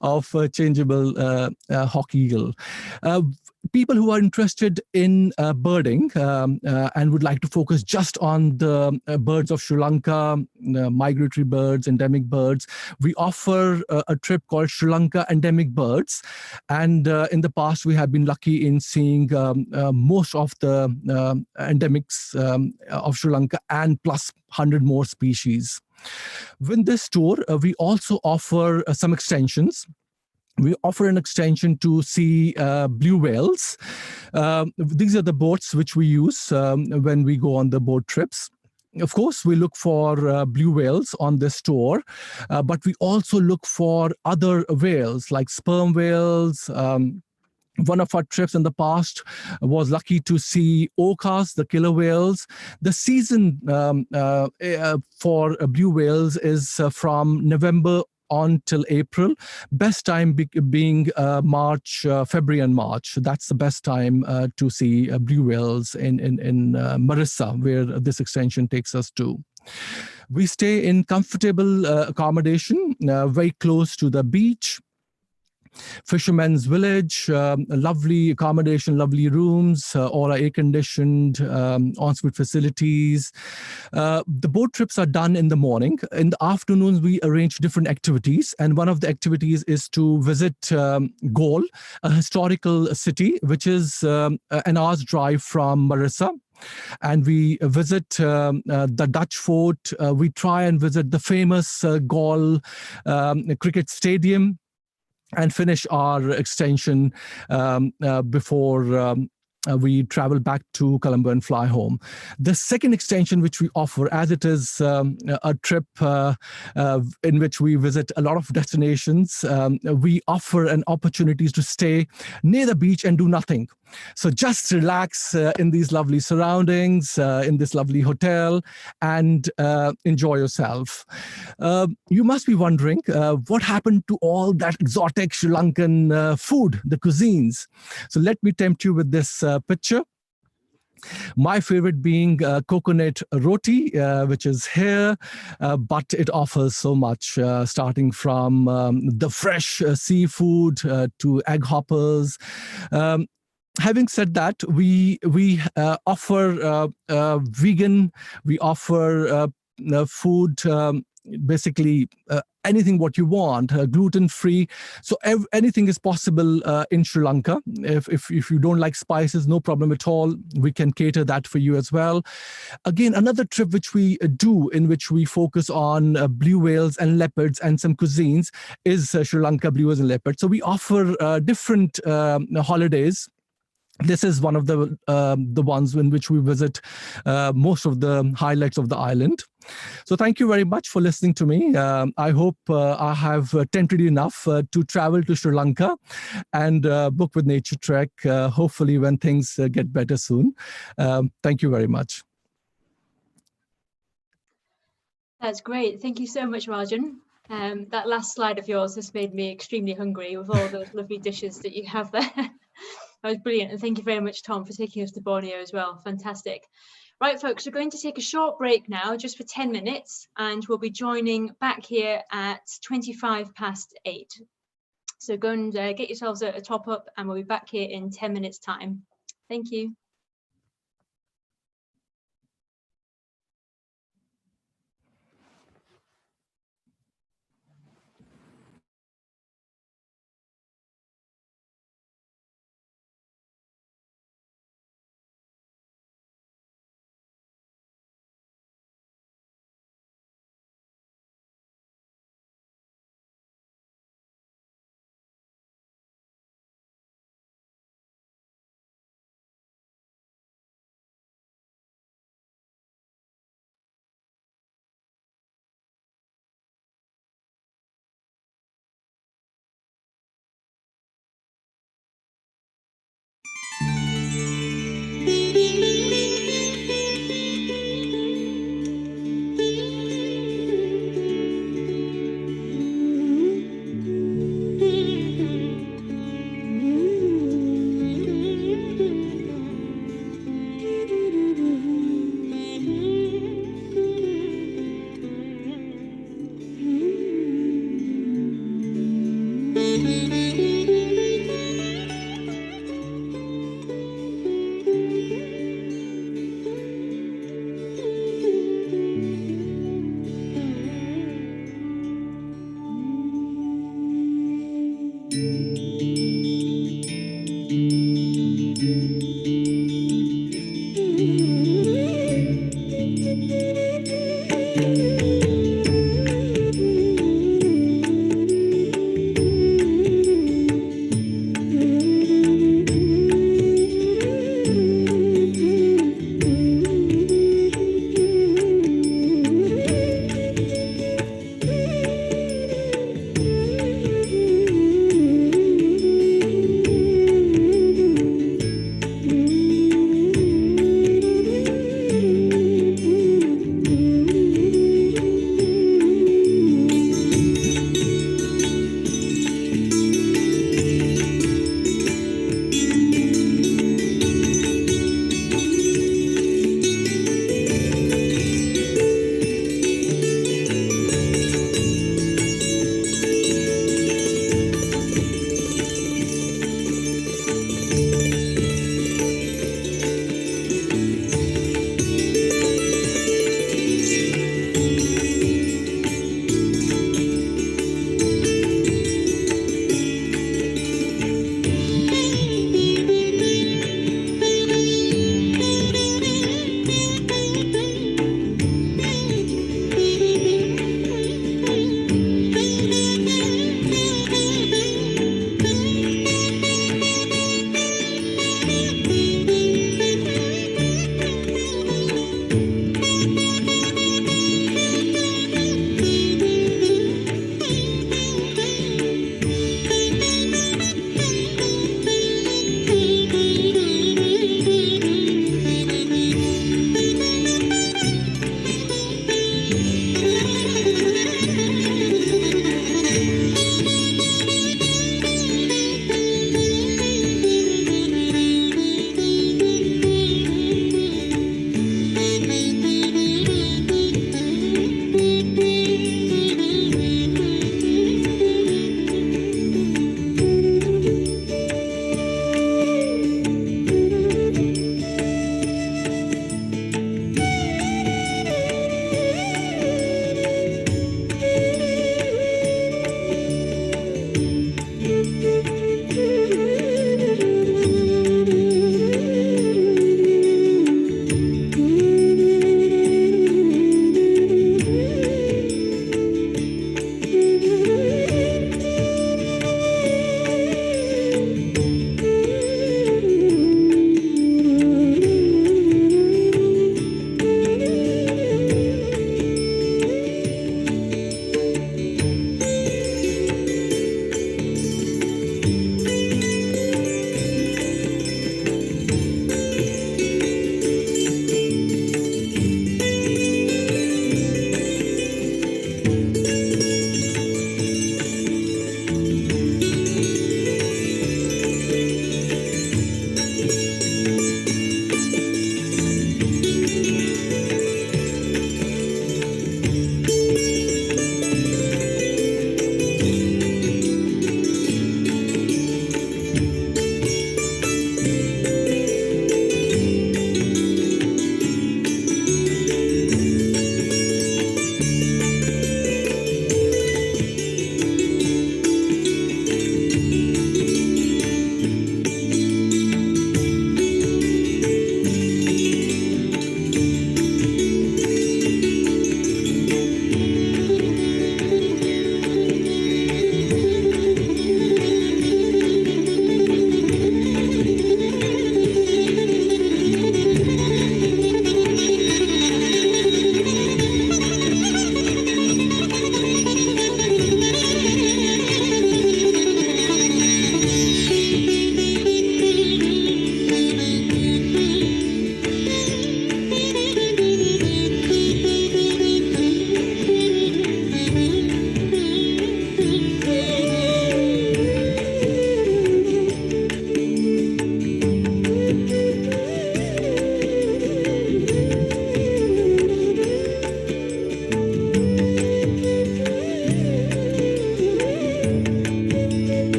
of changeable hawk eagle. People who are interested in birding and would like to focus just on the birds of Sri Lanka, migratory birds, endemic birds, we offer a trip called Sri Lanka Endemic Birds. And in the past, we have been lucky in seeing most of the endemics of Sri Lanka and plus 100 more species. With this tour, we also offer some extensions. We offer an extension to see blue whales. These are the boats which we use when we go on the boat trips. Of course, we look for blue whales on this tour, but we also look for other whales like sperm whales. One of our trips in the past was lucky to see orcas, the killer whales. The season for blue whales is from November on till April. Best time being March, February and March. That's the best time to see blue whales in Marissa, where this extension takes us to. We stay in comfortable accommodation, very close to the beach. Fisherman's Village, lovely accommodation, lovely rooms, all are air-conditioned, ensuite facilities. The boat trips are done in the morning. In the afternoons, we arrange different activities. And one of the activities is to visit Galle, a historical city, which is an hour's drive from Marissa. And we visit the Dutch fort. We try and visit the famous Galle cricket stadium, and finish our extension before we travel back to Colombo and fly home. The second extension which we offer, as it is a trip in which we visit a lot of destinations, we offer an opportunities to stay near the beach and do nothing. So just relax in these lovely surroundings, in this lovely hotel, and enjoy yourself. You must be wondering what happened to all that exotic Sri Lankan food, the cuisines. So let me tempt you with this picture. My favorite being coconut roti, which is here, but it offers so much, starting from the fresh seafood to egg hoppers. Having said that, we offer vegan, we offer food, basically anything what you want, gluten-free. So anything is possible in Sri Lanka. If you don't like spices, no problem at all. We can cater that for you as well. Again, another trip which we do, in which we focus on blue whales and leopards and some cuisines, is Sri Lanka blue whales and leopards. So we offer different holidays. This is one of the ones in which we visit most of the highlights of the island. So thank you very much for listening to me. I hope I have tempted you enough to travel to Sri Lanka and book with Naturetrek, hopefully when things get better soon. Thank you very much. That's great. Thank you so much, Rajan. That last slide of yours has made me extremely hungry with all those lovely dishes that you have there. That was brilliant. And thank you very much, Tom, for taking us to Borneo as well. Fantastic. Right, folks, we're going to take a short break now, just for 10 minutes, and we'll be joining back here at 8:25. So go and get yourselves a top up, and we'll be back here in 10 minutes time. Thank you.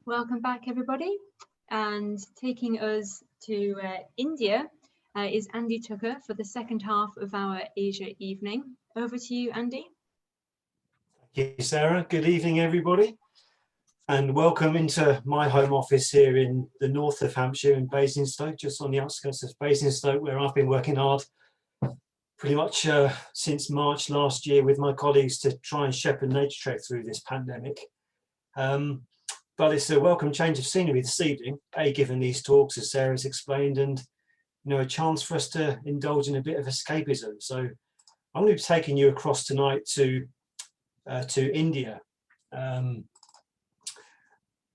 Welcome back, everybody. And taking us to India is Andy Tucker for the second half of our Asia evening. Over to you, Andy. Thank you, Sarah. Good evening, everybody. And welcome into my home office here in the north of Hampshire in Basingstoke, just on the outskirts of Basingstoke, where I've been working hard pretty much since March last year with my colleagues to try and shepherd Naturetrek through this pandemic. But it's a welcome change of scenery this evening, given these talks, as Sarah's explained, and a chance for us to indulge in a bit of escapism. So I'm going to be taking you across tonight to India. I'm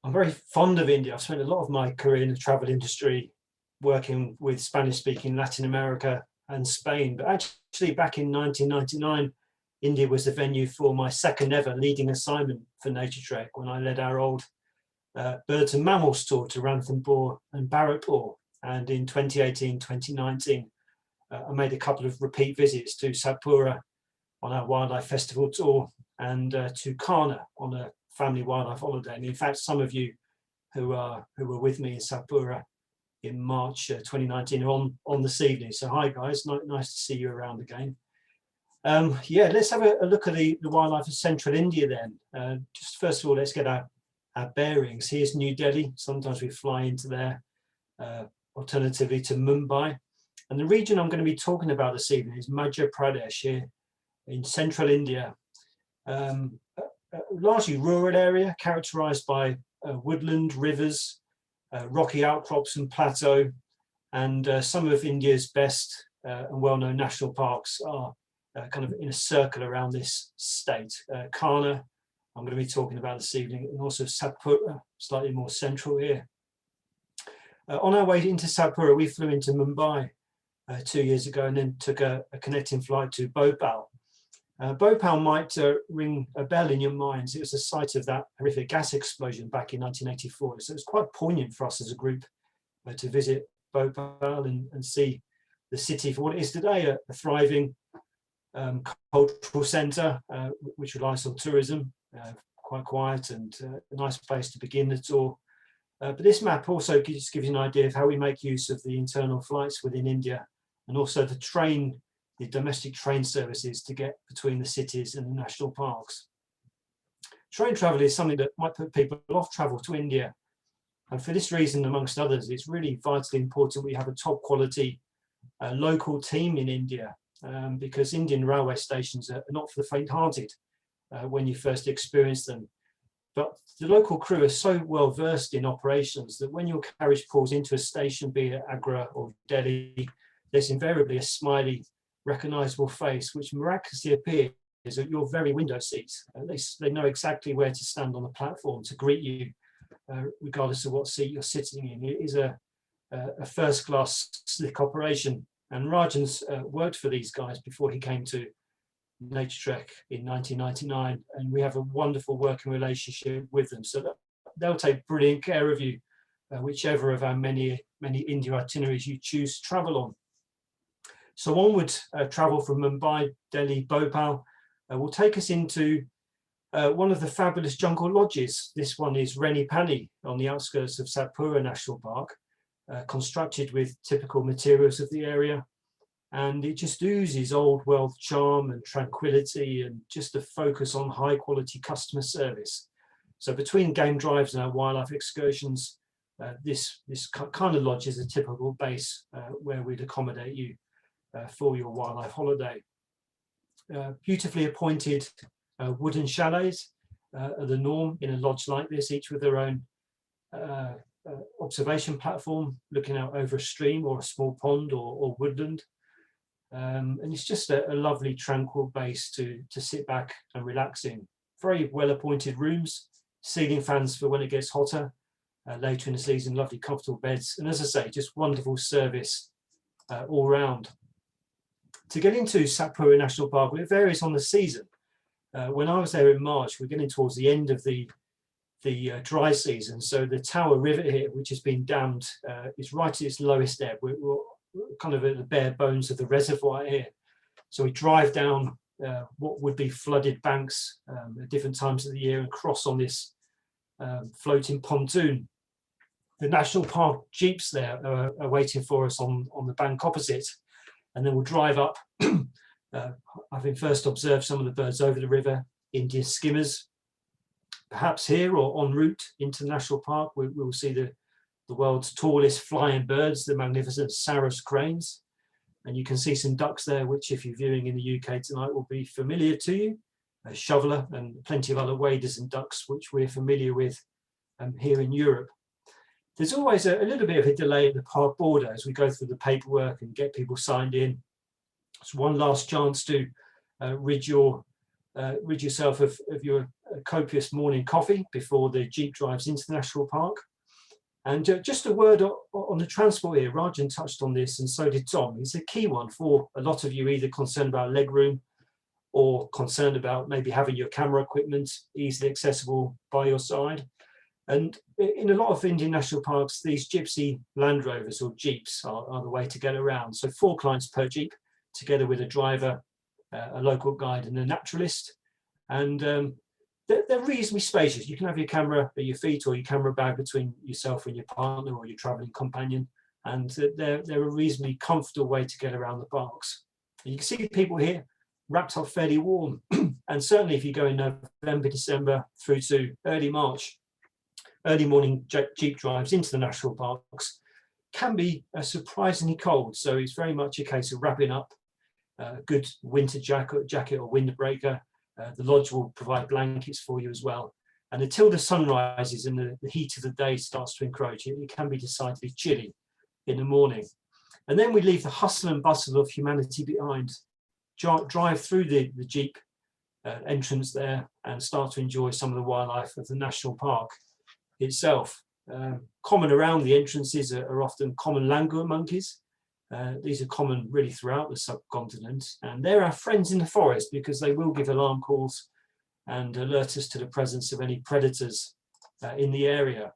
very fond of India. I've spent a lot of my career in the travel industry working with Spanish-speaking Latin America and Spain. But actually, back in 1999, India was the venue for my second ever leading assignment for Naturetrek when I led our old birds and mammals tour to Ranthambore and Bharatpur. And in 2018, 2019, I made a couple of repeat visits to Satpura on our wildlife festival tour and to Kana on a family wildlife holiday. And in fact, some of you who were with me in Satpura in March 2019 are on this evening. So hi guys, nice to see you around again. Yeah, let's have a look at the wildlife of central India then. Just first of all, let's get our bearings. Here's New Delhi. Sometimes we fly into there, alternatively to Mumbai. And the region I'm going to be talking about this evening is Madhya Pradesh here in central India. Largely rural area characterized by woodland, rivers, rocky outcrops and plateau, and some of India's best and well-known national parks are kind of in a circle around this state. Kana, I'm going to be talking about this evening, and also Satpura, slightly more central here. On our way into Satpura, we flew into Mumbai 2 years ago and then took a connecting flight to Bhopal. Bhopal might ring a bell in your minds. It was the site of that horrific gas explosion back in 1984. So it was quite poignant for us as a group to visit Bhopal and see the city for what it is today, a thriving cultural centre, which relies on tourism, quite quiet and a nice place to begin the tour. But this map also gives you an idea of how we make use of the internal flights within India, and also the domestic train services to get between the cities and the national parks. Train travel is something that might put people off travel to India. And for this reason, amongst others, it's really vitally important we have a top quality local team in India, because Indian railway stations are not for the faint-hearted when you first experience them. But the local crew are so well versed in operations that when your carriage pulls into a station, be it Agra or Delhi, there's invariably a smiley, recognizable face which miraculously appears at your very window seat. They know exactly where to stand on the platform to greet you, regardless of what seat you're sitting in. It is a first-class slick operation, and Rajan's worked for these guys before he came to Naturetrek in 1999, and we have a wonderful working relationship with them. So they'll take brilliant care of you, whichever of our many India itineraries you choose to travel on. So onward travel from Mumbai, Delhi, Bhopal will take us into one of the fabulous jungle lodges. This one is Reni Pani on the outskirts of Satpura National Park, constructed with typical materials of the area. And it just oozes old world charm and tranquility and just a focus on high quality customer service. So between game drives and our wildlife excursions, this kind of lodge is a typical base where we'd accommodate you for your wildlife holiday. Beautifully appointed wooden chalets are the norm in a lodge like this, each with their own observation platform looking out over a stream or a small pond or woodland. And it's just a lovely tranquil base to sit back and relax in. Very well appointed rooms, ceiling fans for when it gets hotter, later in the season, lovely comfortable beds, and as I say, just wonderful service all round. To get into Satpura National Park, it varies on the season. When I was there in March, we're getting towards the end of the dry season, so the Tower River here, which has been dammed, is right at its lowest ebb. We're kind of at the bare bones of the reservoir here. So we drive down what would be flooded banks at different times of the year and cross on this floating pontoon. The national park jeeps there are waiting for us on the bank opposite, and then we'll drive up. Having first observed some of the birds over the river, Indian skimmers, perhaps here or en route into the national park, we will see the world's tallest flying birds, the magnificent Sarus cranes. And you can see some ducks there, which if you're viewing in the UK tonight will be familiar to you. A shoveler and plenty of other waders and ducks, which we're familiar with here in Europe. There's always a little bit of a delay at the park border as we go through the paperwork and get people signed in. It's one last chance to rid yourself of your copious morning coffee before the jeep drives into the national park. And just a word on the transport here. Rajan touched on this, and so did Tom. It's a key one for a lot of you, either concerned about legroom or concerned about maybe having your camera equipment easily accessible by your side. And in a lot of Indian national parks, these gypsy Land Rovers or jeeps are the way to get around. So 4 clients per jeep, together with a driver, a local guide and a naturalist. And they're reasonably spacious. You can have your camera at your feet or your camera bag between yourself and your partner or your traveling companion. And they're a reasonably comfortable way to get around the parks. And you can see people here wrapped up fairly warm. And certainly if you go in November, December through to early March, early morning jeep drives into the national parks can be surprisingly cold. So it's very much a case of wrapping up a good winter jacket or windbreaker. The lodge will provide blankets for you as well. And until the sun rises and the heat of the day starts to encroach, it can be decidedly chilly in the morning. And then we leave the hustle and bustle of humanity behind, drive through the jeep entrance there and start to enjoy some of the wildlife of the national park itself. Common around the entrances are often common langur monkeys. These are common really throughout the subcontinent, and they're our friends in the forest because they will give alarm calls and alert us to the presence of any predators in the area.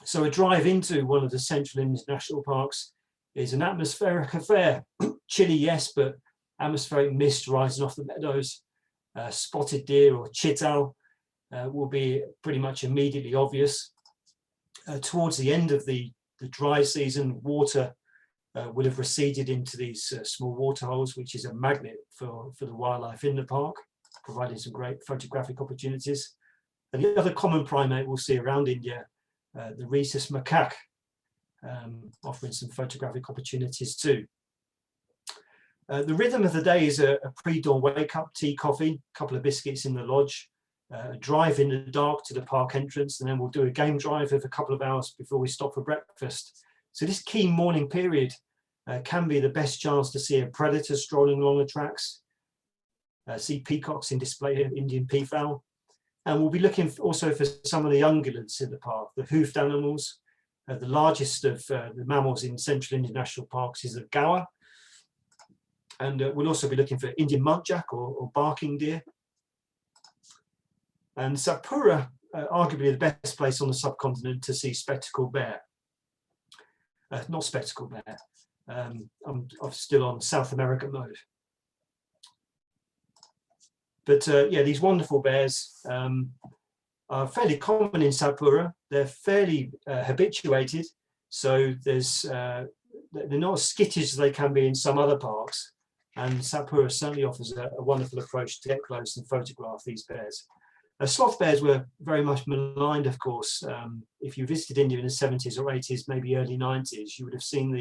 So a drive into one of the central Indian national parks is an atmospheric affair. Chilly, yes, but atmospheric mist rising off the meadows. Spotted deer or chital will be pretty much immediately obvious. Towards the end of the dry season, water will have receded into these small waterholes, which is a magnet for the wildlife in the park, providing some great photographic opportunities. And the other common primate we'll see around India, the rhesus macaque, offering some photographic opportunities too. The rhythm of the day is a pre-dawn wake-up, tea, coffee, a couple of biscuits in the lodge, a drive in the dark to the park entrance, and then we'll do a game drive of a couple of hours before we stop for breakfast. So this key morning period can be the best chance to see a predator strolling along the tracks, see peacocks in display here, Indian peafowl, and we'll be looking also for some of the ungulates in the park, the hoofed animals. The largest of the mammals in Central Indian National Parks is the gaur, and we'll also be looking for Indian muntjac or barking deer. And Satpura, arguably the best place on the subcontinent to see spectacled bear. Not spectacled bear. I'm still on South America mode. But yeah, these wonderful bears are fairly common in Satpura. They're fairly habituated, so they're not as skittish as they can be in some other parks. And Satpura certainly offers a wonderful approach to get close and photograph these bears. Sloth bears were very much maligned, of course. If you visited India in the 70s or 80s, maybe early 90s, you would have seen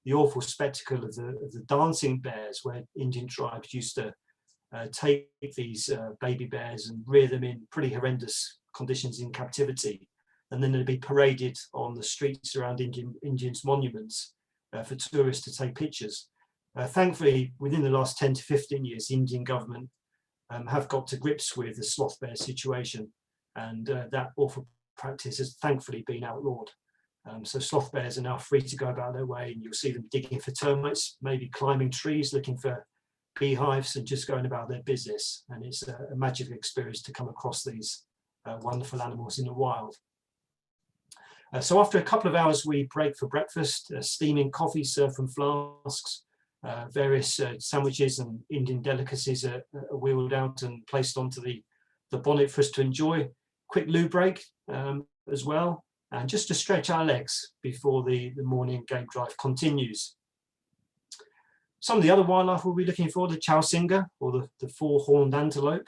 the awful spectacle of the dancing bears, where Indian tribes used to take these baby bears and rear them in pretty horrendous conditions in captivity. And then they'd be paraded on the streets around Indians' monuments for tourists to take pictures. Thankfully, within the last 10 to 15 years, the Indian government have got to grips with the sloth bear situation, and that awful practice has thankfully been outlawed. So sloth bears are now free to go about their way, and you'll see them digging for termites, maybe climbing trees, looking for beehives, and just going about their business. And it's a magical experience to come across these wonderful animals in the wild. So after a couple of hours, we break for breakfast, steaming coffee served from flasks. Various sandwiches and Indian delicacies are wheeled out and placed onto the bonnet for us to enjoy. quick loo break as well, and just to stretch our legs before the morning game drive continues. Some of the other wildlife we'll be looking for, the chowsinger, or the four-horned antelope,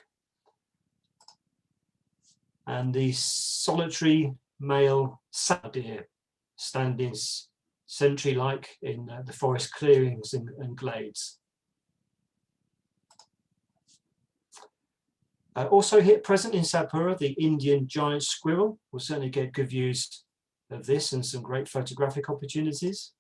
and the solitary male saddle deer, standing sentry-like in the forest clearings and glades. Also here present in Satpura, the Indian giant squirrel. We'll certainly get good views of this and some great photographic opportunities.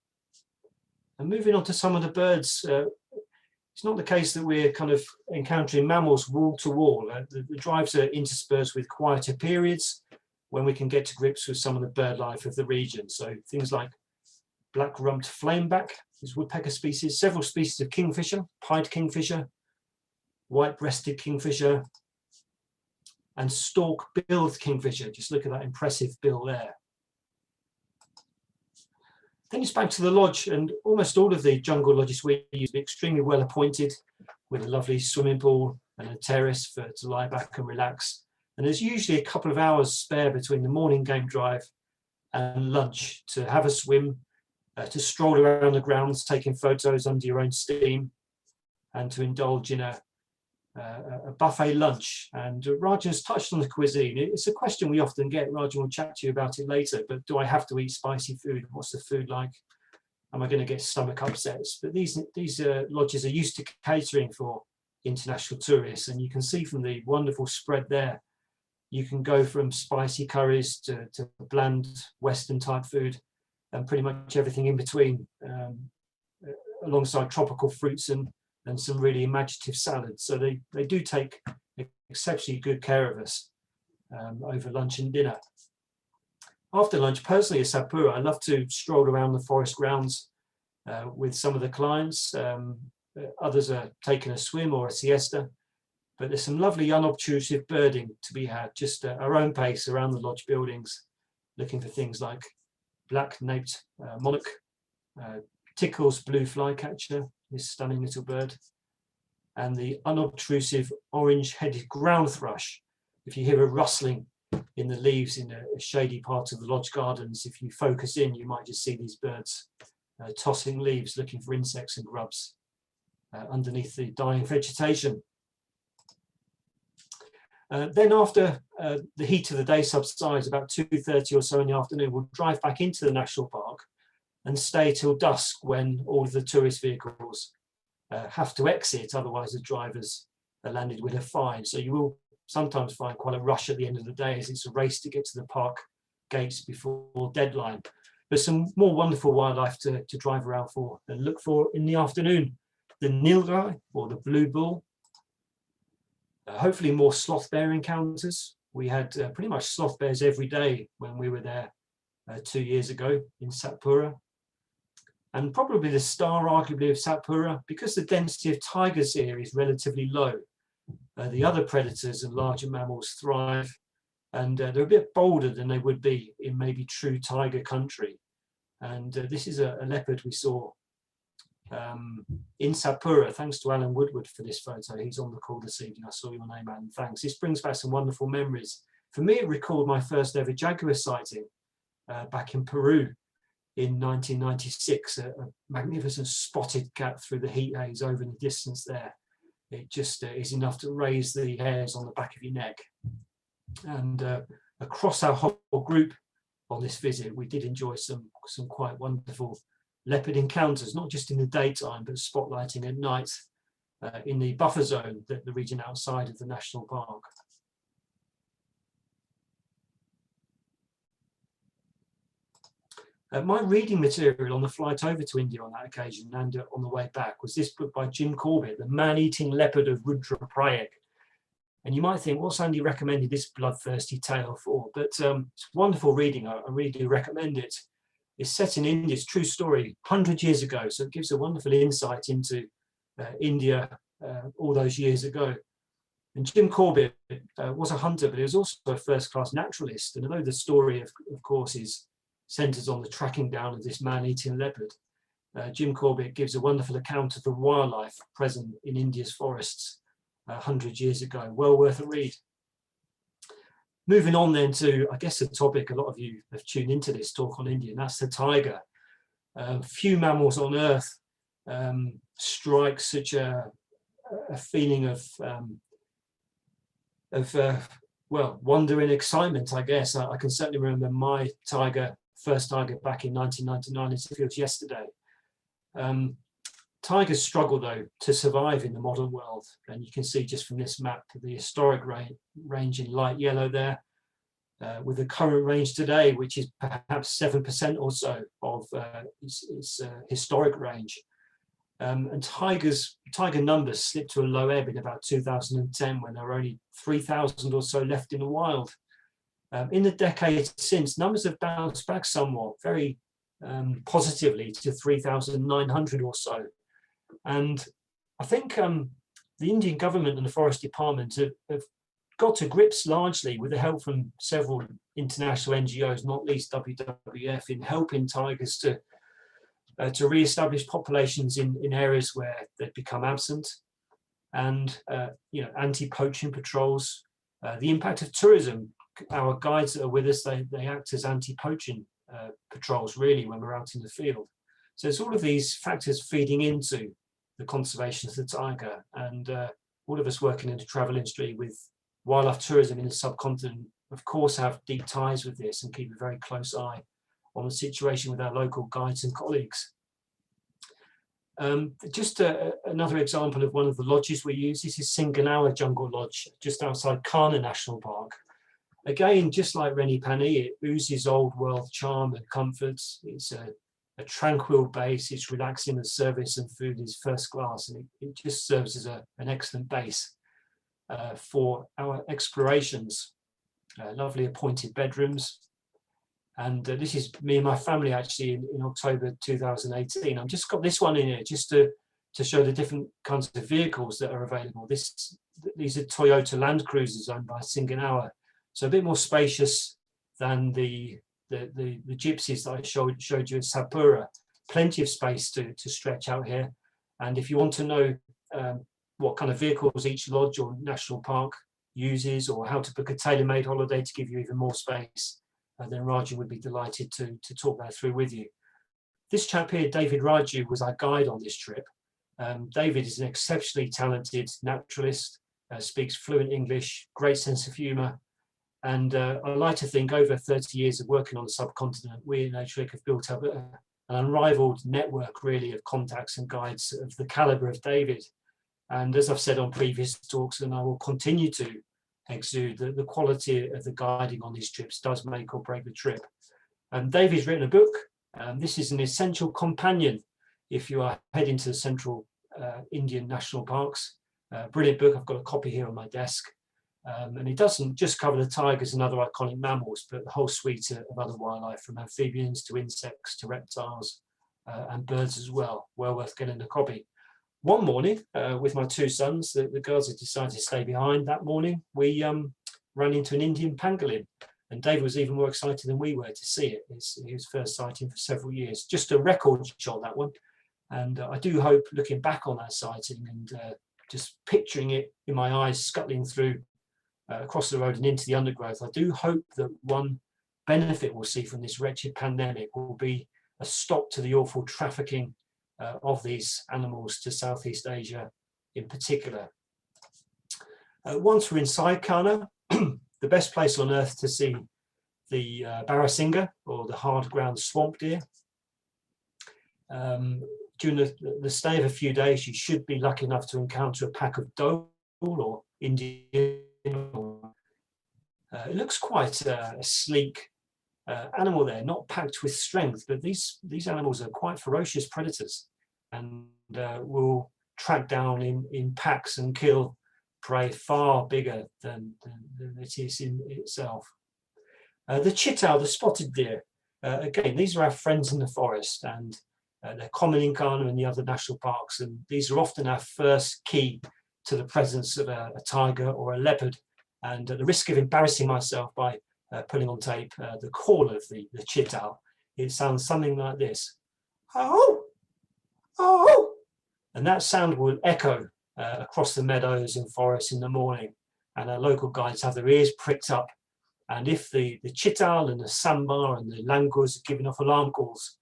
And moving on to some of the birds, it's not the case that we're kind of encountering mammals wall to wall. The drives are interspersed with quieter periods when we can get to grips with some of the bird life of the region. So things like black-rumped flameback, these woodpecker species, several species of kingfisher, pied kingfisher, white-breasted kingfisher, and stalk-billed kingfisher. Just look at that impressive bill there. Then it's back to the lodge, and almost all of the jungle lodges we use are extremely well appointed, with a lovely swimming pool and a terrace to lie back and relax. And there's usually a couple of hours spare between the morning game drive and lunch to have a swim, to stroll around the grounds, taking photos under your own steam, and to indulge in a buffet lunch. And Rajan's touched on the cuisine. It's a question we often get. Rajan will chat to you about it later, but do I have to eat spicy food? What's the food like? Am I going to get stomach upsets? But these lodges are used to catering for international tourists, and you can see from the wonderful spread there, you can go from spicy curries to bland Western type food, and pretty much everything in between, alongside tropical fruits and some really imaginative salads. So they do take exceptionally good care of us over lunch and dinner. After lunch, personally at Satpura, I love to stroll around the forest grounds with some of the clients. Others are taking a swim or a siesta, but there's some lovely unobtrusive birding to be had, just at our own pace around the lodge buildings, looking for things like black-naped monarch, Tickle's blue flycatcher, this stunning little bird, and the unobtrusive orange-headed ground thrush. If you hear a rustling in the leaves in a shady part of the lodge gardens, if you focus in, you might just see these birds tossing leaves, looking for insects and grubs underneath the dying vegetation. Then after the heat of the day subsides, about 2:30 or so in the afternoon, we'll drive back into the national park and stay till dusk, when all of the tourist vehicles have to exit, otherwise the drivers are landed with a fine. So you will sometimes find quite a rush at the end of the day, as it's a race to get to the park gates before deadline. There's some more wonderful wildlife to drive around for and look for in the afternoon. The nilgai, or the blue bull. Hopefully more sloth bear encounters. We had pretty much sloth bears every day when we were there 2 years ago in Satpura. And probably the star, arguably, of Satpura, because the density of tigers here is relatively low. The other predators and larger mammals thrive, and they're a bit bolder than they would be in maybe true tiger country. And this is a leopard we saw in Satpura. Thanks to Alan Woodward for this photo. He's on the call this evening. I saw your name, Alan. Thanks. This brings back some wonderful memories. For me, it recalled my first ever jaguar sighting back in Peru in 1996, a magnificent spotted cat through the heat haze over in the distance there. It just is enough to raise the hairs on the back of your neck. And across our whole group on this visit, we did enjoy some quite wonderful leopard encounters, not just in the daytime, but spotlighting at night in the buffer zone, the region outside of the national park. My reading material on the flight over to India on that occasion and on the way back was this book by Jim Corbett, The Man-Eating Leopard of Rudraprayag. And you might think, what's Andy recommended this bloodthirsty tale for? But it's wonderful reading. I really do recommend it. It's set in India. It's a true story, 100 years ago. So it gives a wonderful insight into India all those years ago. And Jim Corbett was a hunter, but he was also a first-class naturalist. And although the story, of course, centers on the tracking down of this man-eating leopard, Jim Corbett gives a wonderful account of the wildlife present in India's forests 100 years ago. Well worth a read. Moving on then to, I guess, a topic a lot of you have tuned into this talk on India, and that's the tiger. Few mammals on earth strike such a feeling of well, wonder and excitement, I guess. I can certainly remember my first tiger back in 1999. It feels yesterday. Tigers struggle, though, to survive in the modern world. And you can see just from this map, the historic range in light yellow there, with the current range today, which is perhaps 7% or so of its historic range. And tiger numbers slipped to a low ebb in about 2010, when there were only 3,000 or so left in the wild. In the decades since, numbers have bounced back somewhat, very positively, to 3,900 or so. And I think the Indian government and the Forest Department have got to grips largely with the help from several international NGOs, not least WWF, in helping tigers to re-establish populations in areas where they've become absent, and anti-poaching patrols, the impact of tourism. Our guides that are with us, they act as anti-poaching patrols, really, when we're out in the field. So it's all of these factors feeding into the conservation of the tiger, and all of us working in the travel industry with wildlife tourism in the subcontinent, of course, have deep ties with this and keep a very close eye on the situation with our local guides and colleagues. Just another example of one of the lodges we use. This is Singanawa Jungle Lodge, just outside Kana National Park. Again, just like Reni Pani, it oozes old world charm and comfort. It's a tranquil base, it's relaxing, the service and food is first class, and it just serves as an excellent base for our explorations. Lovely appointed bedrooms. And this is me and my family actually in October 2018. I've just got this one in here just to show the different kinds of vehicles that are available. These are Toyota Land Cruisers owned by Singanawa, so a bit more spacious than the gypsies that I showed you in Sapura. Plenty of space to stretch out here. And if you want to know what kind of vehicles each lodge or national park uses, or how to book a tailor-made holiday to give you even more space, then Rajan would be delighted to talk that through with you. This chap here, David Raju, was our guide on this trip. David is an exceptionally talented naturalist, speaks fluent English, great sense of humour, and I like to think over 30 years of working on the subcontinent, we in Naturetrek have built up an unrivaled network, really, of contacts and guides of the calibre of David. And as I've said on previous talks, and I will continue to exude, the quality of the guiding on these trips does make or break the trip. David's written a book. This is an essential companion if you are heading to the central Indian national parks. Brilliant book. I've got a copy here on my desk. And it doesn't just cover the tigers and other iconic mammals, but the whole suite of other wildlife, from amphibians to insects to reptiles and birds as well. Well worth getting a copy. One morning, with my two sons, the girls had decided to stay behind. That morning, we ran into an Indian pangolin, and David was even more excited than we were to see it. It's his first sighting for several years. Just a record shot, that one. And I do hope, looking back on that sighting and just picturing it in my eyes, scuttling through across the road and into the undergrowth, I do hope that one benefit we'll see from this wretched pandemic will be a stop to the awful trafficking of these animals to Southeast Asia in particular. Once we're inside Kana, the best place on earth to see the Barasingha, or the hard ground swamp deer. During the stay of a few days, you should be lucky enough to encounter a pack of dhole or Indian. It looks quite a sleek animal there, not packed with strength, but these animals are quite ferocious predators, and will track down in packs and kill prey far bigger than it is in itself. The chital, the spotted deer, again, these are our friends in the forest, and they're common in Kana and the other national parks, and these are often our first key to the presence of a tiger or a leopard. And at the risk of embarrassing myself by putting on tape the call of the chital, it sounds something like this. Oh, oh. And that sound will echo across the meadows and forests in the morning. And our local guides have their ears pricked up And if the chital and the sambar and the lankas are giving off alarm calls,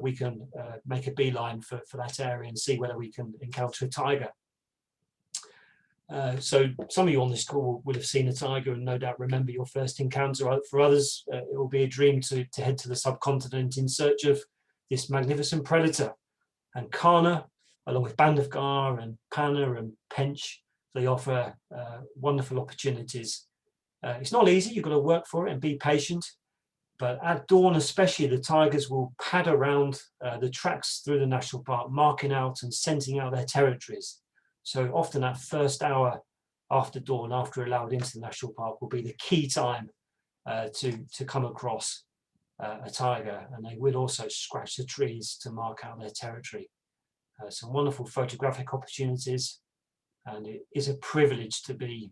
we can make a beeline for that area and see whether we can encounter a tiger. So some of you on this call will have seen a tiger and no doubt remember your first encounter. For others, it will be a dream to head to the subcontinent in search of this magnificent predator. And Kana, along with Bandhavgarh and Panna and Pench, they offer wonderful opportunities. It's not easy, you've got to work for it and be patient. But at dawn especially, the tigers will pad around the tracks through the national park, marking out and scenting out their territories. So often that first hour after dawn, after allowed into the national park, will be the key time to come across a tiger. And they will also scratch the trees to mark out their territory. Some wonderful photographic opportunities. And it is a privilege to be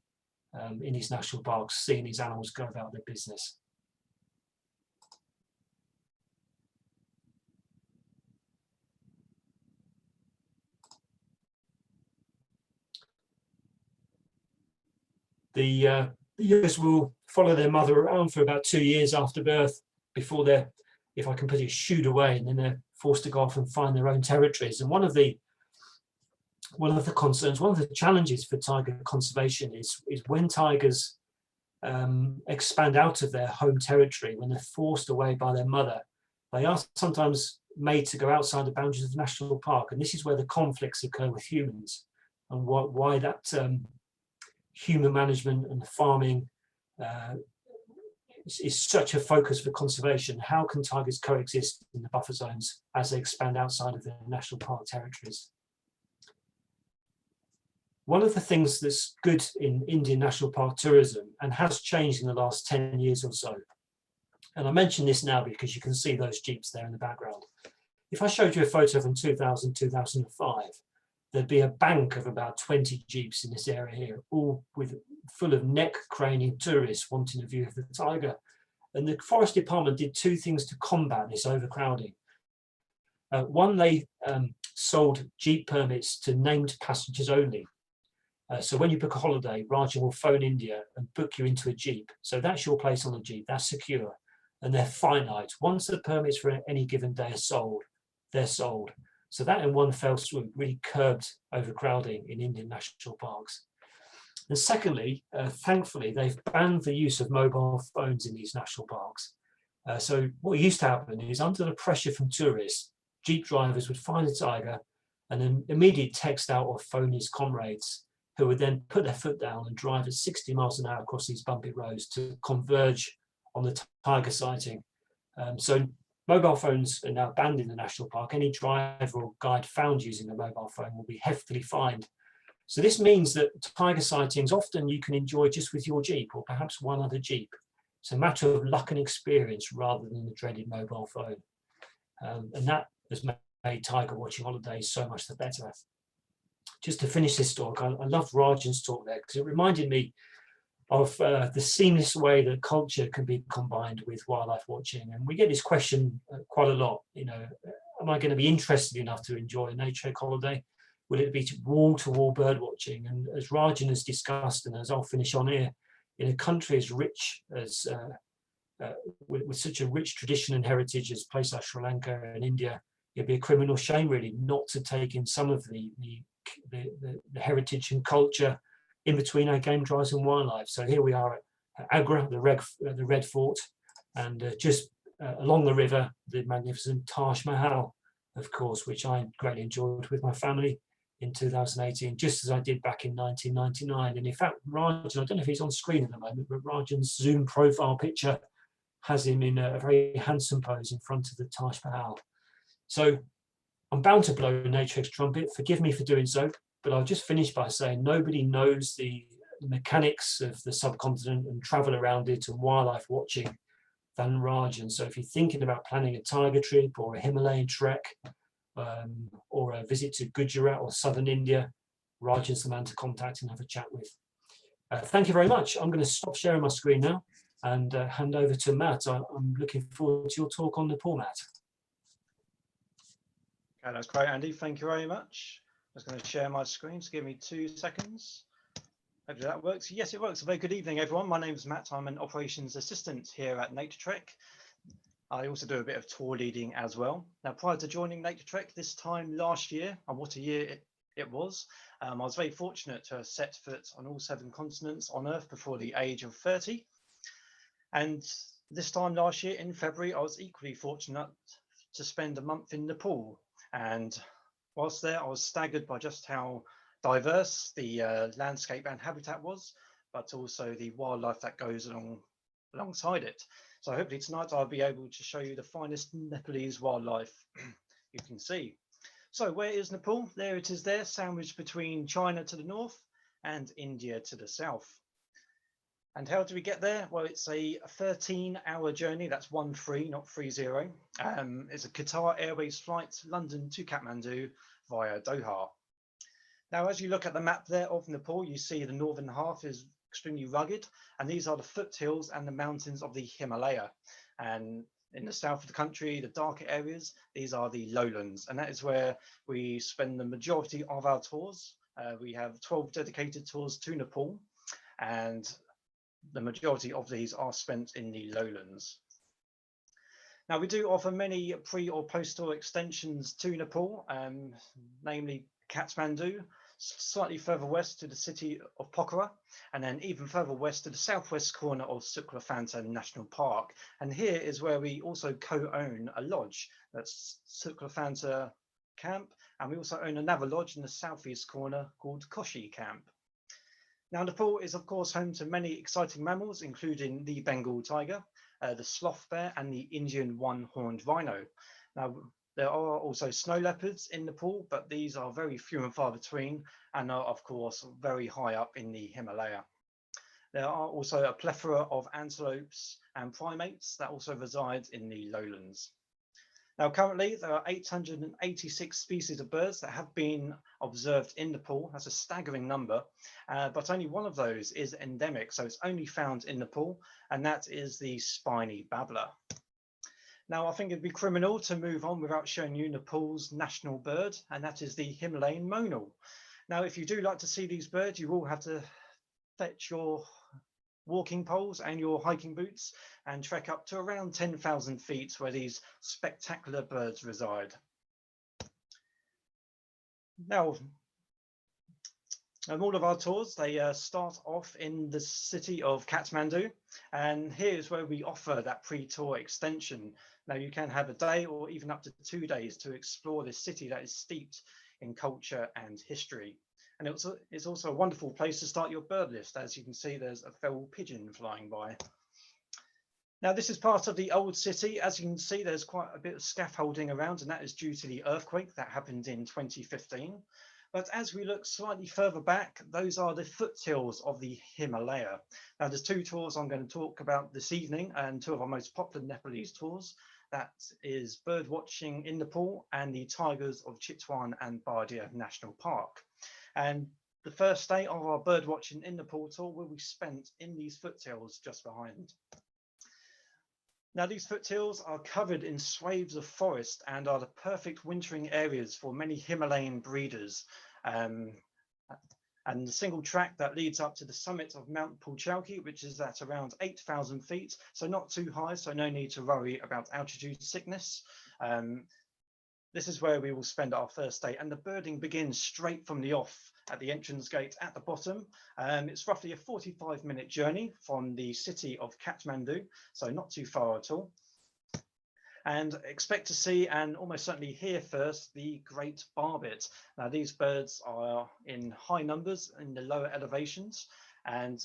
in these national parks, seeing these animals go about their business. The ewes will follow their mother around for about 2 years after birth before they're, if I can put it, shooed away, and then they're forced to go off and find their own territories. And one of the concerns, one of the challenges for tiger conservation is when tigers expand out of their home territory, when they're forced away by their mother, they are sometimes made to go outside the boundaries of the national park. And this is where the conflicts occur with humans, and why that human management and farming is such a focus for conservation. How can tigers coexist in the buffer zones as they expand outside of their national park territories? One of the things that's good in Indian national park tourism, and has changed in the last 10 years or so, and I mention this now because you can see those jeeps there in the background. If I showed you a photo from 2000, 2005, there'd be a bank of about 20 jeeps in this area here, all full of neck-craning tourists wanting a view of the tiger. And the Forest Department did two things to combat this overcrowding. One, they sold jeep permits to named passengers only. So when you book a holiday, Rajan will phone India and book you into a jeep. So that's your place on the jeep, that's secure. And they're finite. Once the permits for any given day are sold, they're sold. So that in one fell swoop really curbed overcrowding in Indian national parks. And secondly, thankfully, they've banned the use of mobile phones in these national parks. So what used to happen is, under the pressure from tourists, jeep drivers would find a tiger and then immediately text out or phone his comrades, who would then put their foot down and drive at 60 miles an hour across these bumpy roads to converge on the tiger sighting. So mobile phones are now banned in the national park. Any driver or guide found using a mobile phone will be heftily fined. So this means that tiger sightings often you can enjoy just with your jeep or perhaps one other jeep. It's a matter of luck and experience rather than the dreaded mobile phone. And that has made tiger watching holidays so much the better. Just to finish this talk, I loved Rajan's talk there because it reminded me of the seamless way that culture can be combined with wildlife watching. And we get this question quite a lot, you know, am I going to be interested enough to enjoy a Naturetrek holiday? Will it be wall-to-wall bird watching? And as Rajan has discussed, and as I'll finish on here, in a country as rich as, with such a rich tradition and heritage as places like Sri Lanka and India, it'd be a criminal shame really not to take in some of the heritage and culture in between our game drives and wildlife. So here we are at Agra, the Red Fort, and just along the river, the magnificent Taj Mahal, of course, which I greatly enjoyed with my family in 2018, just as I did back in 1999. And in fact, Rajan, I don't know if he's on screen at the moment, but Rajan's Zoom profile picture has him in a very handsome pose in front of the Taj Mahal. So I'm bound to blow Naturetrek's trumpet, forgive me for doing so, but I'll just finish by saying nobody knows the mechanics of the subcontinent and travel around it and wildlife watching than Rajan. So if you're thinking about planning a tiger trip or a Himalayan trek, or a visit to Gujarat or southern India, Rajan's the man to contact and have a chat with. Thank you very much. I'm going to stop sharing my screen now and hand over to Matt. I'm looking forward to your talk on Nepal, Matt. Okay, that's great, Andy. Thank you very much. I'm just going to share my screen. So give me 2 seconds. Hopefully that works. Yes, it works. A very good evening, everyone. My name is Matt. I'm an operations assistant here at Naturetrek. I also do a bit of tour leading as well. Now, prior to joining Naturetrek this time last year, and what a year it was, I was very fortunate to have set foot on all 7 continents on Earth before the age of 30. And this time last year in February, I was equally fortunate to spend a month in Nepal. And whilst there, I was staggered by just how diverse the landscape and habitat was, but also the wildlife that goes alongside it. So hopefully tonight I'll be able to show you the finest Nepalese wildlife you can see. So where is Nepal? There it is there, sandwiched between China to the north and India to the south. And how do we get there? Well, it's a 13-hour journey. That's 13, not 30. It's a Qatar Airways flight, London to Kathmandu via Doha. Now, as you look at the map there of Nepal, you see the northern half is extremely rugged, and these are the foothills and the mountains of the Himalaya. And in the south of the country, the darker areas, these are the lowlands, and that is where we spend the majority of our tours. We have 12 dedicated tours to Nepal, and the majority of these are spent in the lowlands. Now, we do offer many pre or post tour extensions to Nepal, namely Kathmandu, slightly further west to the city of Pokhara, and then even further west to the southwest corner of Suklafanta National Park. And here is where we also co-own a lodge, that's Suklafanta Camp, and we also own another lodge in the southeast corner called Koshi Camp. Now, Nepal is of course home to many exciting mammals, including the Bengal tiger, the sloth bear, and the Indian one-horned rhino. Now, there are also snow leopards in Nepal, but these are very few and far between and are, of course, very high up in the Himalaya. There are also a plethora of antelopes and primates that also reside in the lowlands. Now, currently, there are 886 species of birds that have been observed in Nepal. That's a staggering number, but only one of those is endemic, so it's only found in Nepal, and that is the spiny babbler. Now, I think it'd be criminal to move on without showing you Nepal's national bird, and that is the Himalayan monal. Now, if you do like to see these birds, you will have to fetch your walking poles and your hiking boots and trek up to around 10,000 feet where these spectacular birds reside. Now, all of our tours, they start off in the city of Kathmandu, and here's where we offer that pre-tour extension. Now, you can have a day or even up to 2 days to explore this city that is steeped in culture and history. And it's also a wonderful place to start your bird list. As you can see, there's a feral pigeon flying by. Now, this is part of the old city. As you can see, there's quite a bit of scaffolding around, and that is due to the earthquake that happened in 2015. But as we look slightly further back, those are the foothills of the Himalaya. Now, there's 2 tours I'm going to talk about this evening, and 2 of our most popular Nepalese tours. That is bird watching in Nepal and the tigers of Chitwan and Bardia National Park. And the first day of our bird watching in Nepal tour will be spent in these foothills just behind. Now, these foothills are covered in swathes of forest and are the perfect wintering areas for many Himalayan breeders. And the single track that leads up to the summit of Mount Pulchowki, which is at around 8,000 feet, so not too high, so no need to worry about altitude sickness. This is where we will spend our first day, and the birding begins straight from the off at the entrance gate at the bottom. It's roughly a 45-minute journey from the city of Kathmandu, so not too far at all. And expect to see and almost certainly hear first the great barbet. Now, these birds are in high numbers in the lower elevations, and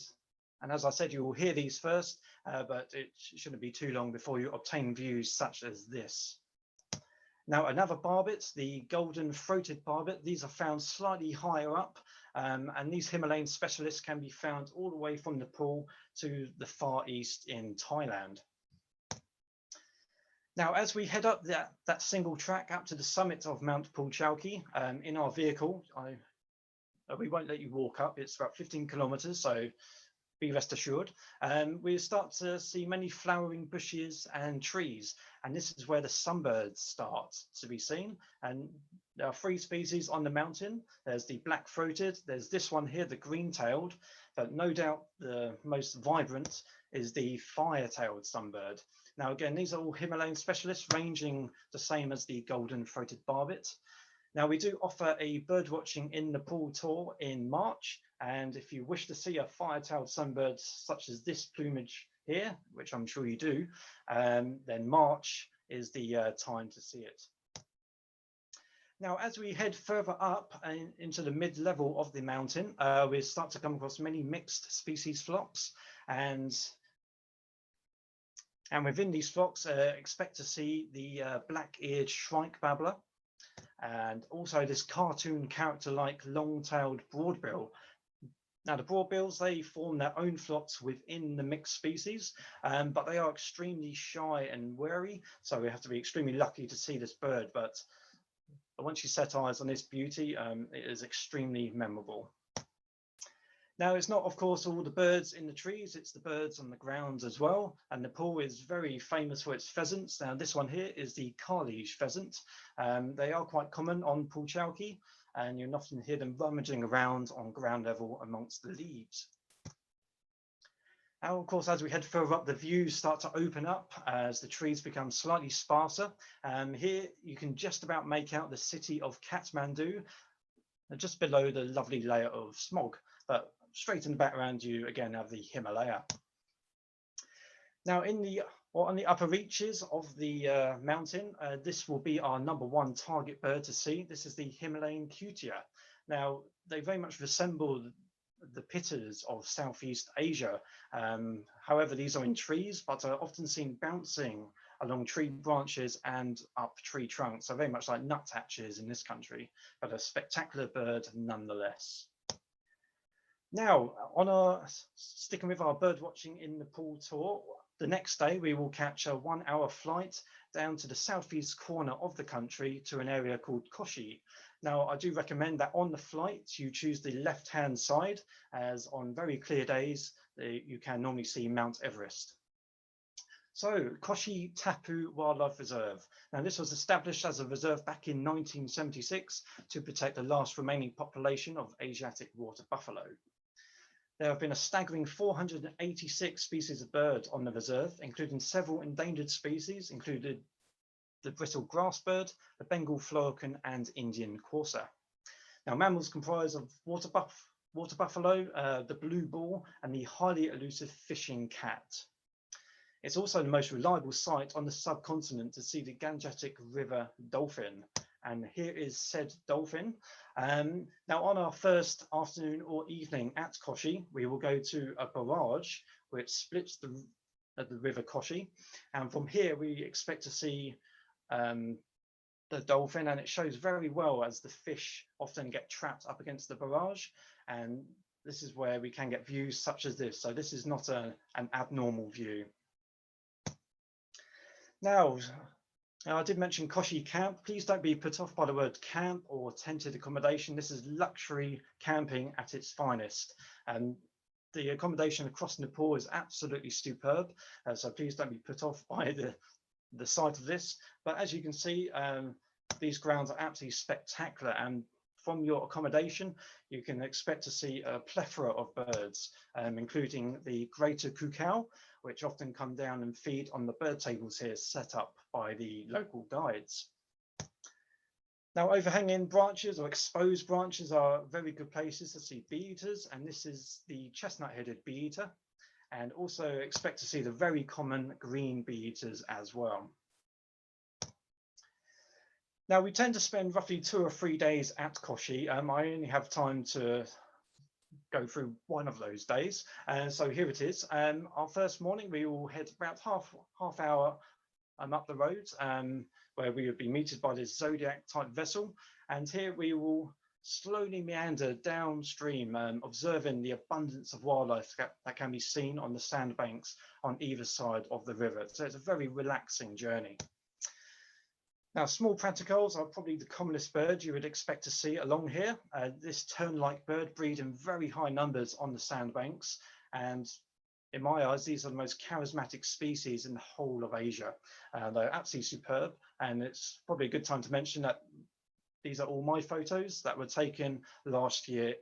as I said, you will hear these first, but it shouldn't be too long before you obtain views such as this. Now, another barbet, the golden-throated barbet, these are found slightly higher up, and these Himalayan specialists can be found all the way from Nepal to the Far East in Thailand. Now, as we head up that single track up to the summit of Mount Pulchowki, in our vehicle, we won't let you walk up, it's about 15 kilometers, so be rest assured. We start to see many flowering bushes and trees, and this is where the sunbirds start to be seen. And there are 3 species on the mountain. There's the black-throated, there's this one here, the green-tailed, but no doubt the most vibrant is the fire-tailed sunbird. Now again, these are all Himalayan specialists, ranging the same as the golden-throated barbet. Now we do offer a bird watching in Nepal tour in March, and if you wish to see a fire-tailed sunbird such as this plumage here, which I'm sure you do, then March is the time to see it. Now, as we head further up into the mid-level of the mountain, we start to come across many mixed species flocks, and within these flocks, expect to see the black-eared shrike babbler, and also this cartoon character-like long-tailed broadbill. Now, the broadbills, they form their own flocks within the mixed species, but they are extremely shy and wary, so we have to be extremely lucky to see this bird. But once you set eyes on this beauty, it is extremely memorable. Now, it's not, of course, all the birds in the trees, it's the birds on the ground as well. And Nepal is very famous for its pheasants. Now, this one here is the Karlige pheasant. They are quite common on Pulchowki, and you'll often hear them rummaging around on ground level amongst the leaves. Now, of course, as we head further up, the views start to open up as the trees become slightly sparser. Here you can just about make out the city of Kathmandu, just below the lovely layer of smog. But straight in the background, you again have the Himalaya. Now, on the upper reaches of the mountain, this will be our #1 target bird to see. This is the Himalayan cutia. Now, they very much resemble the pittas of Southeast Asia. However, these are in trees, but are often seen bouncing along tree branches and up tree trunks. So very much like nuthatches in this country, but a spectacular bird nonetheless. Now, sticking with our bird watching in Nepal tour, the next day we will catch a 1-hour flight down to the southeast corner of the country to an area called Koshi. Now, I do recommend that on the flight you choose the left-hand side, as on very clear days you can normally see Mount Everest. So, Koshi Tapu Wildlife Reserve. Now, this was established as a reserve back in 1976 to protect the last remaining population of Asiatic water buffalo. There have been a staggering 486 species of bird on the reserve, including several endangered species, including the brittle grassbird, the Bengal florican, and Indian courser. Now, mammals comprise of water buffalo, the blue boar, and the highly elusive fishing cat. It's also the most reliable site on the subcontinent to see the Gangetic River dolphin. And here is said dolphin. Now, on our first afternoon or evening at Koshi, we will go to a barrage which splits the river Koshi. And from here, we expect to see the dolphin, and it shows very well as the fish often get trapped up against the barrage. And this is where we can get views such as this. So this is not an abnormal view. Now, I did mention Koshi Camp. Please don't be put off by the word camp or tented accommodation. This is luxury camping at its finest. And the accommodation across Nepal is absolutely superb. So please don't be put off by the sight of this. But as you can see, these grounds are absolutely spectacular. And from your accommodation, you can expect to see a plethora of birds, including the greater cuckoo, which often come down and feed on the bird tables here set up by the local guides. Now, overhanging branches or exposed branches are very good places to see bee-eaters, and this is the chestnut-headed bee-eater, and also expect to see the very common green bee-eaters as well. Now, we tend to spend roughly 2 or 3 days at Koshi. I only have time to go through one of those days. So here it is. Our first morning, we will head about half hour up the road, where we would be meted by this Zodiac type vessel. And here we will slowly meander downstream, observing the abundance of wildlife that can be seen on the sandbanks on either side of the river. So it's a very relaxing journey. Now, small praticals are probably the commonest bird you would expect to see along here. This tern-like bird breed in very high numbers on the sandbanks, And in my eyes, these are the most charismatic species in the whole of Asia. They're absolutely superb. And it's probably a good time to mention that these are all my photos that were taken last year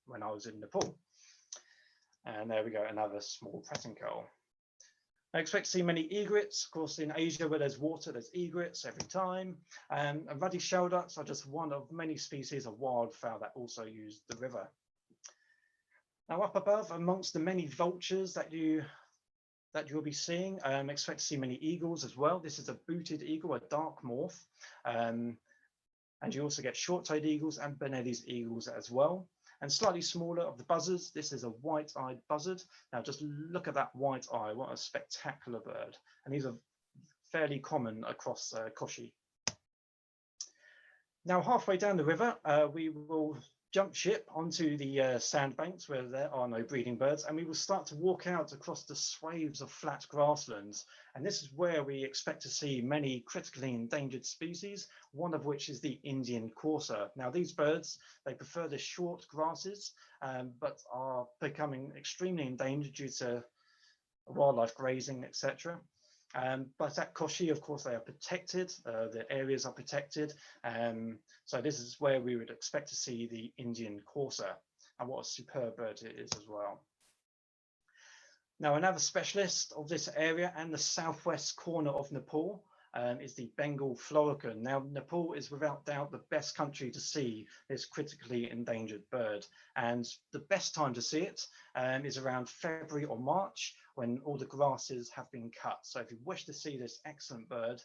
when I was in Nepal. And there we go, another small pratincoal. I expect to see many egrets. Of course, in Asia where there's water, there's egrets every time. And ruddy shell ducks are just one of many species of wildfowl that also use the river. Now up above, amongst the many vultures that you'll be seeing, expect to see many eagles as well. This is a booted eagle, a dark morph. And you also get short-toed eagles and Benelli's eagles as well. And slightly smaller of the buzzards, this is a white-eyed buzzard. Now just look at that white eye, what a spectacular bird. And these are fairly common across Koshi. Now halfway down the river, we will jump ship onto the sandbanks where there are no breeding birds, and we will start to walk out across the swathes of flat grasslands. And this is where we expect to see many critically endangered species, one of which is the Indian courser. Now these birds, they prefer the short grasses, but are becoming extremely endangered due to wildlife grazing, etc. But at Koshi, of course, they are protected, the areas are protected. So this is where we would expect to see the Indian courser, and what a superb bird it is as well. Now, another specialist of this area and the southwest corner of Nepal is the Bengal florican. Now, Nepal is without doubt the best country to see this critically endangered bird. And the best time to see it is around February or March, when all the grasses have been cut. So if you wish to see this excellent bird,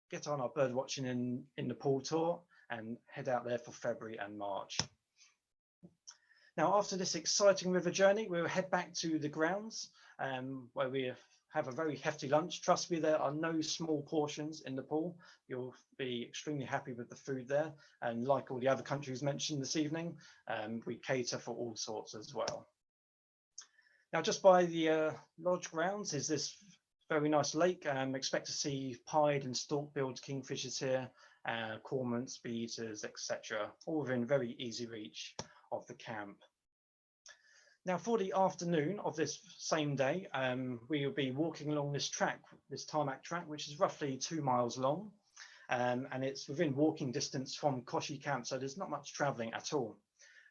get on our bird watching in Nepal tour and head out there for February and March. Now, after this exciting river journey, we'll head back to the grounds where we have a very hefty lunch. Trust me, there are no small portions in Nepal. You'll be extremely happy with the food there. And like all the other countries mentioned this evening, we cater for all sorts as well. Now, just by the lodge grounds is this very nice lake. Expect to see pied and stalk-billed kingfishers here, cormorants, bee-eaters, etc. All within very easy reach of the camp. Now, for the afternoon of this same day, we will be walking along this track, this tarmac track, which is roughly 2 miles long, and it's within walking distance from Koshi camp, so there's not much traveling at all.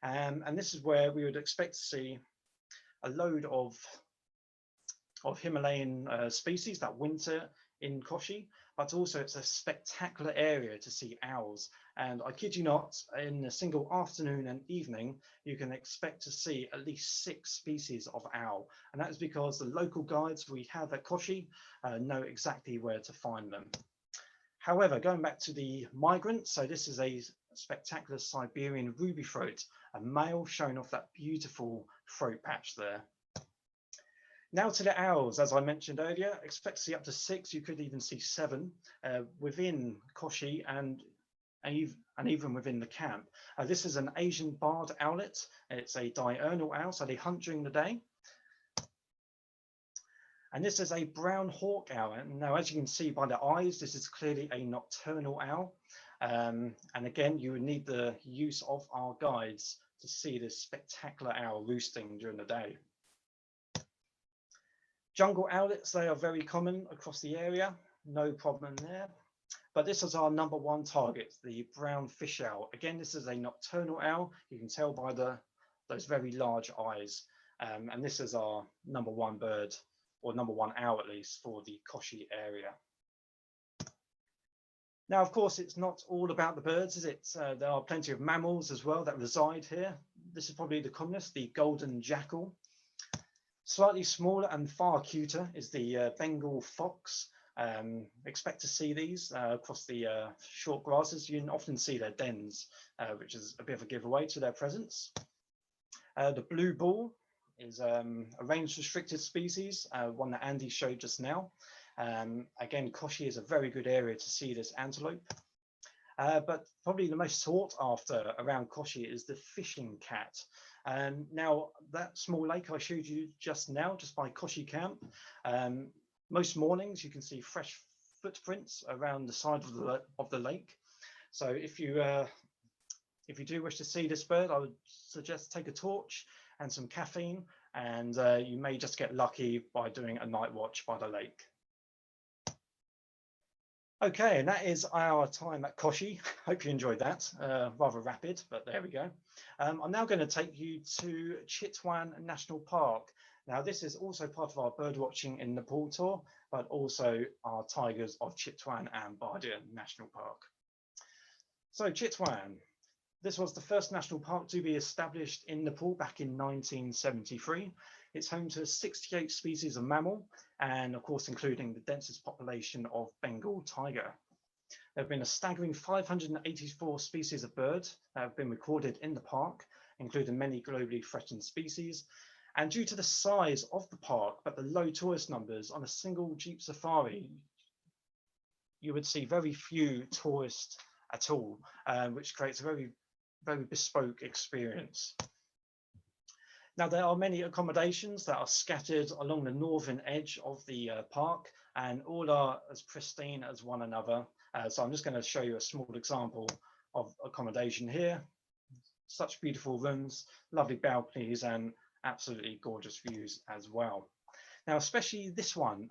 And this is where we would expect to see a load of Himalayan species that winter in Koshi, but also it's a spectacular area to see owls. And I kid you not, in a single afternoon and evening, you can expect to see at least 6 species of owl. And that is because the local guides we have at Koshi know exactly where to find them. However, going back to the migrants, so this is a spectacular Siberian ruby throat, a male showing off that beautiful throat patch there. Now to the owls, as I mentioned earlier, expect to see up to 6, you could even see 7 within Koshi and even within the camp. This is an Asian barred owlet. It's a diurnal owl, so they hunt during the day. And this is a brown hawk owl. And now, as you can see by the eyes, this is clearly a nocturnal owl. And again, you would need the use of our guides to see this spectacular owl roosting during the day. Jungle owlets, they are very common across the area, no problem there. But this is our #1 target, the brown fish owl. Again, this is a nocturnal owl. You can tell by those very large eyes. And this is our #1 bird, or #1 owl at least, for the Koshi area. Now, of course, it's not all about the birds, is it? There are plenty of mammals as well that reside here. This is probably the commonest, the golden jackal. Slightly smaller and far cuter is the Bengal fox. Expect to see these across the short grasses. You can often see their dens, which is a bit of a giveaway to their presence. The blue bull is a range restricted species, one that Andy showed just now. Again, Koshi is a very good area to see this antelope. But probably the most sought after around Koshi is the fishing cat. Now, that small lake I showed you just now, just by Koshi camp, most mornings you can see fresh footprints around the side of the lake. So if you do wish to see this bird, I would suggest take a torch and some caffeine and you may just get lucky by doing a night watch by the lake. Okay, and that is our time at Koshi. Hope you enjoyed that. Rather rapid, but there we go. I'm now going to take you to Chitwan National Park. Now, this is also part of our bird watching in Nepal tour, but also our tigers of Chitwan and Bardia National Park. So Chitwan, this was the first national park to be established in Nepal back in 1973. It's home to 68 species of mammal, and of course, including the densest population of Bengal tiger. There have been a staggering 584 species of birds that have been recorded in the park, including many globally threatened species. And due to the size of the park, but the low tourist numbers, on a single Jeep safari, you would see very few tourists at all, which creates a very bespoke experience. Now, there are many accommodations that are scattered along the northern edge of the park, and all are as pristine as one another. So I'm just going to show you a small example of accommodation here. Such beautiful rooms, lovely balconies, and absolutely gorgeous views as well. Now, especially this one,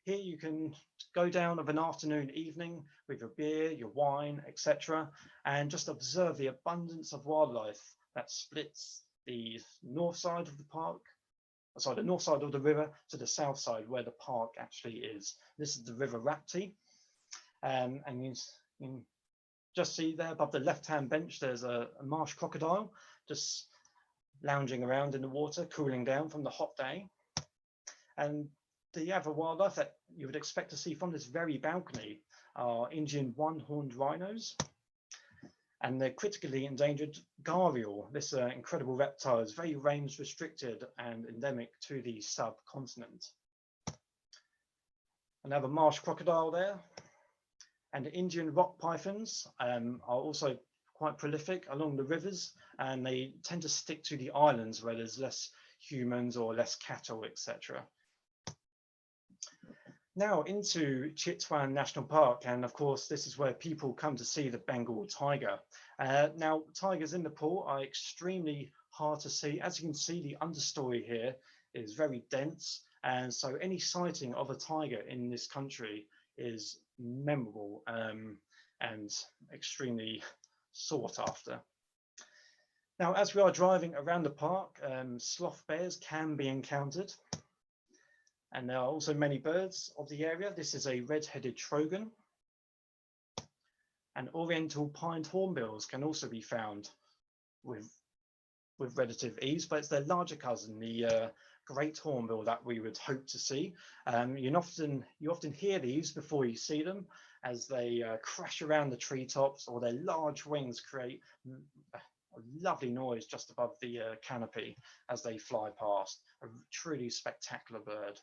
here you can go down of an afternoon, evening with your beer, your wine, etc., and just observe the abundance of wildlife that splits the north side of the park, sorry, the north side of the river to the south side where the park actually is. This is the River Rapti, and you can just see there above the left-hand bench, there's a marsh crocodile just lounging around in the water, cooling down from the hot day. And the other wildlife that you would expect to see from this very balcony are Indian one-horned rhinos and the critically endangered gharial. This incredible reptile is very range restricted and endemic to the subcontinent. Another marsh crocodile there. And the Indian rock pythons are also quite prolific along the rivers, and they tend to stick to the islands where there's less humans or less cattle, etc. Now into Chitwan National Park, and of course this is where people come to see the Bengal tiger. Now, tigers in Nepal are extremely hard to see. As you can see, the understory here is very dense, and so any sighting of a tiger in this country is memorable and extremely sought after. Now, as we are driving around the park, sloth bears can be encountered. And there are also many birds of the area. This is a red-headed trogon. And oriental pined hornbills can also be found with relative ease, but it's their larger cousin, the great hornbill, that we would hope to see. You often hear these before you see them, as they crash around the treetops, or their large wings create a lovely noise just above the canopy as they fly past. A truly spectacular bird.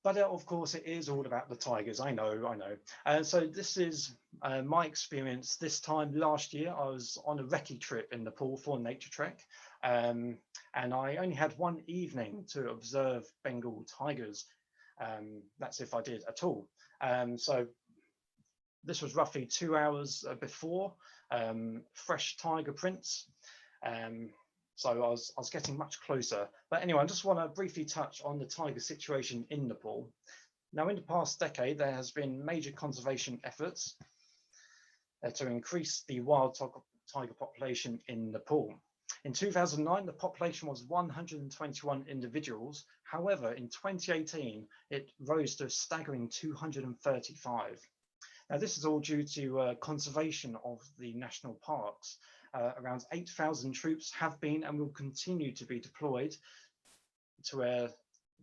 But of course, it is all about the tigers. I know. So this is my experience. This time last year, I was on a recce trip in Nepal for Naturetrek, and I only had one evening to observe Bengal tigers. That's if I did at all. So this was roughly 2 hours before fresh tiger prints. So I was getting much closer. But anyway, I just want to briefly touch on the tiger situation in Nepal. Now, in the past decade, there has been major conservation efforts to increase the wild tiger population in Nepal. In 2009, the population was 121 individuals. However, in 2018, it rose to a staggering 235. Now, this is all due to conservation of the national parks. Around 8,000 troops have been and will continue to be deployed to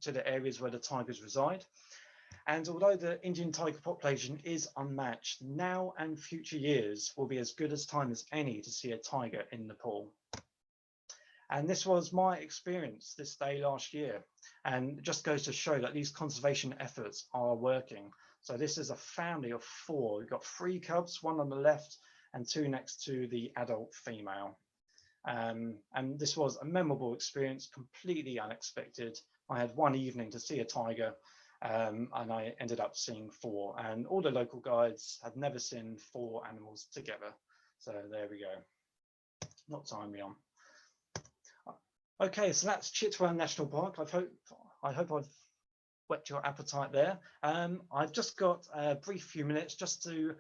the areas where the tigers reside. And although the Indian tiger population is unmatched, now and future years will be as good as time as any to see a tiger in Nepal. And this was my experience this day last year. And it just goes to show that these conservation efforts are working. So this is a family of 4. We've got 3 cubs, 1 on the left and 2 next to the adult female. And this was a memorable experience, completely unexpected. I had one evening to see a tiger, and I ended up seeing 4. And all the local guides had never seen 4 animals together. So there we go. Not tying me on. Okay, so that's Chitwan National Park. I hope I've whet your appetite there. I've just got a brief few minutes just to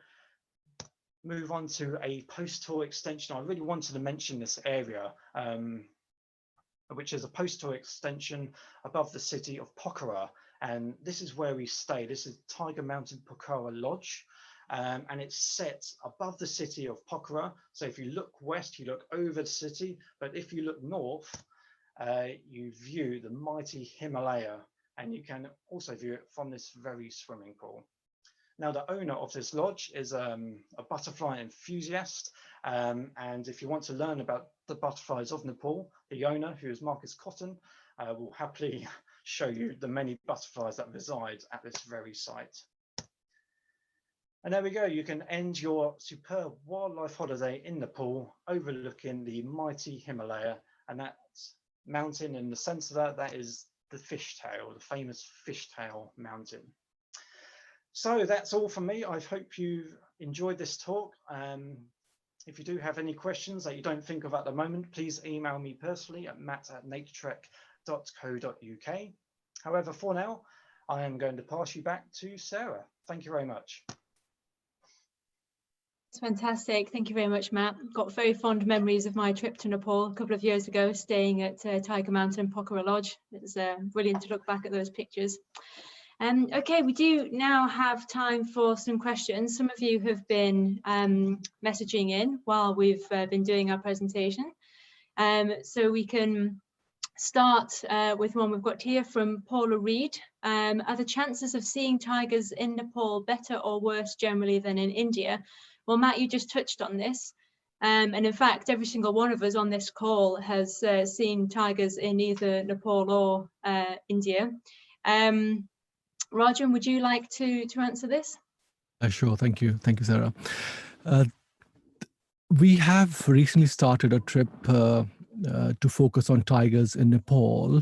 move on to a post-tour extension. I really wanted to mention this area, which is a post-tour extension above the city of Pokhara. And this is where we stay. This is Tiger Mountain Pokhara Lodge. And it's set above the city of Pokhara. So if you look west, you look over the city. But if you look north, you view the mighty Himalaya. And you can also view it from this very swimming pool. Now, the owner of this lodge is a butterfly enthusiast. And if you want to learn about the butterflies of Nepal, the owner, who is Marcus Cotton, will happily show you the many butterflies that reside at this very site. And there we go. You can end your superb wildlife holiday in Nepal, overlooking the mighty Himalaya. And that mountain in the center of that is the fishtail, the famous fishtail mountain. So that's all from me. I hope you've enjoyed this talk. If you do have any questions that you don't think of at the moment, please email me personally at matt@naturetrek.co.uk. However, for now, I am going to pass you back to Sarah. Thank you very much. It's fantastic. Thank you very much, Matt. Got very fond memories of my trip to Nepal a couple of years ago, staying at Tiger Mountain Pokhara Lodge. It was brilliant to look back at those pictures. Okay, we do now have time for some questions. Some of you have been messaging in while we've been doing our presentation. So we can start with one we've got here from Paula Reed. Are the chances of seeing tigers in Nepal better or worse generally than in India? Well, Matt, you just touched on this. And in fact, every single one of us on this call has seen tigers in either Nepal or India. Rajan, would you like to answer this? Sure, thank you. Thank you, Sarah. We have recently started a trip to focus on tigers in Nepal.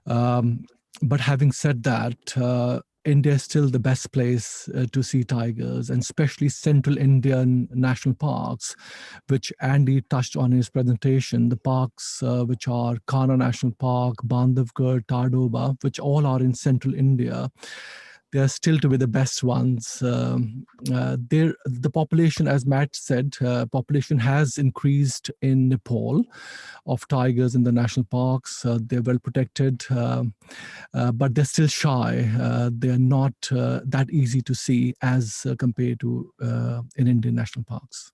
But having said that, India is still the best place to see tigers, and especially central Indian national parks, which Andy touched on in his presentation. The parks which are Kanha National Park, Bandhavgarh, Tardoba, which all are in central India. They are still to be the best ones. The population, as Matt said, population has increased in Nepal of tigers in the national parks. They're well protected, but they're still shy. They're not that easy to see as compared to in Indian national parks.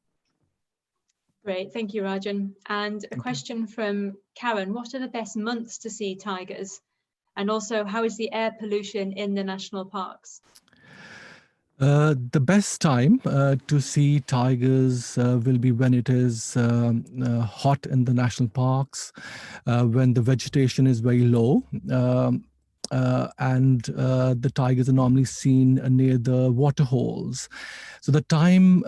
Great, thank you, Rajan. And a question from Karen: what are the best months to see tigers? And also, how is the air pollution in the national parks? The best time to see tigers will be when it is hot in the national parks, when the vegetation is very low, and the tigers are normally seen near the water holes. So the time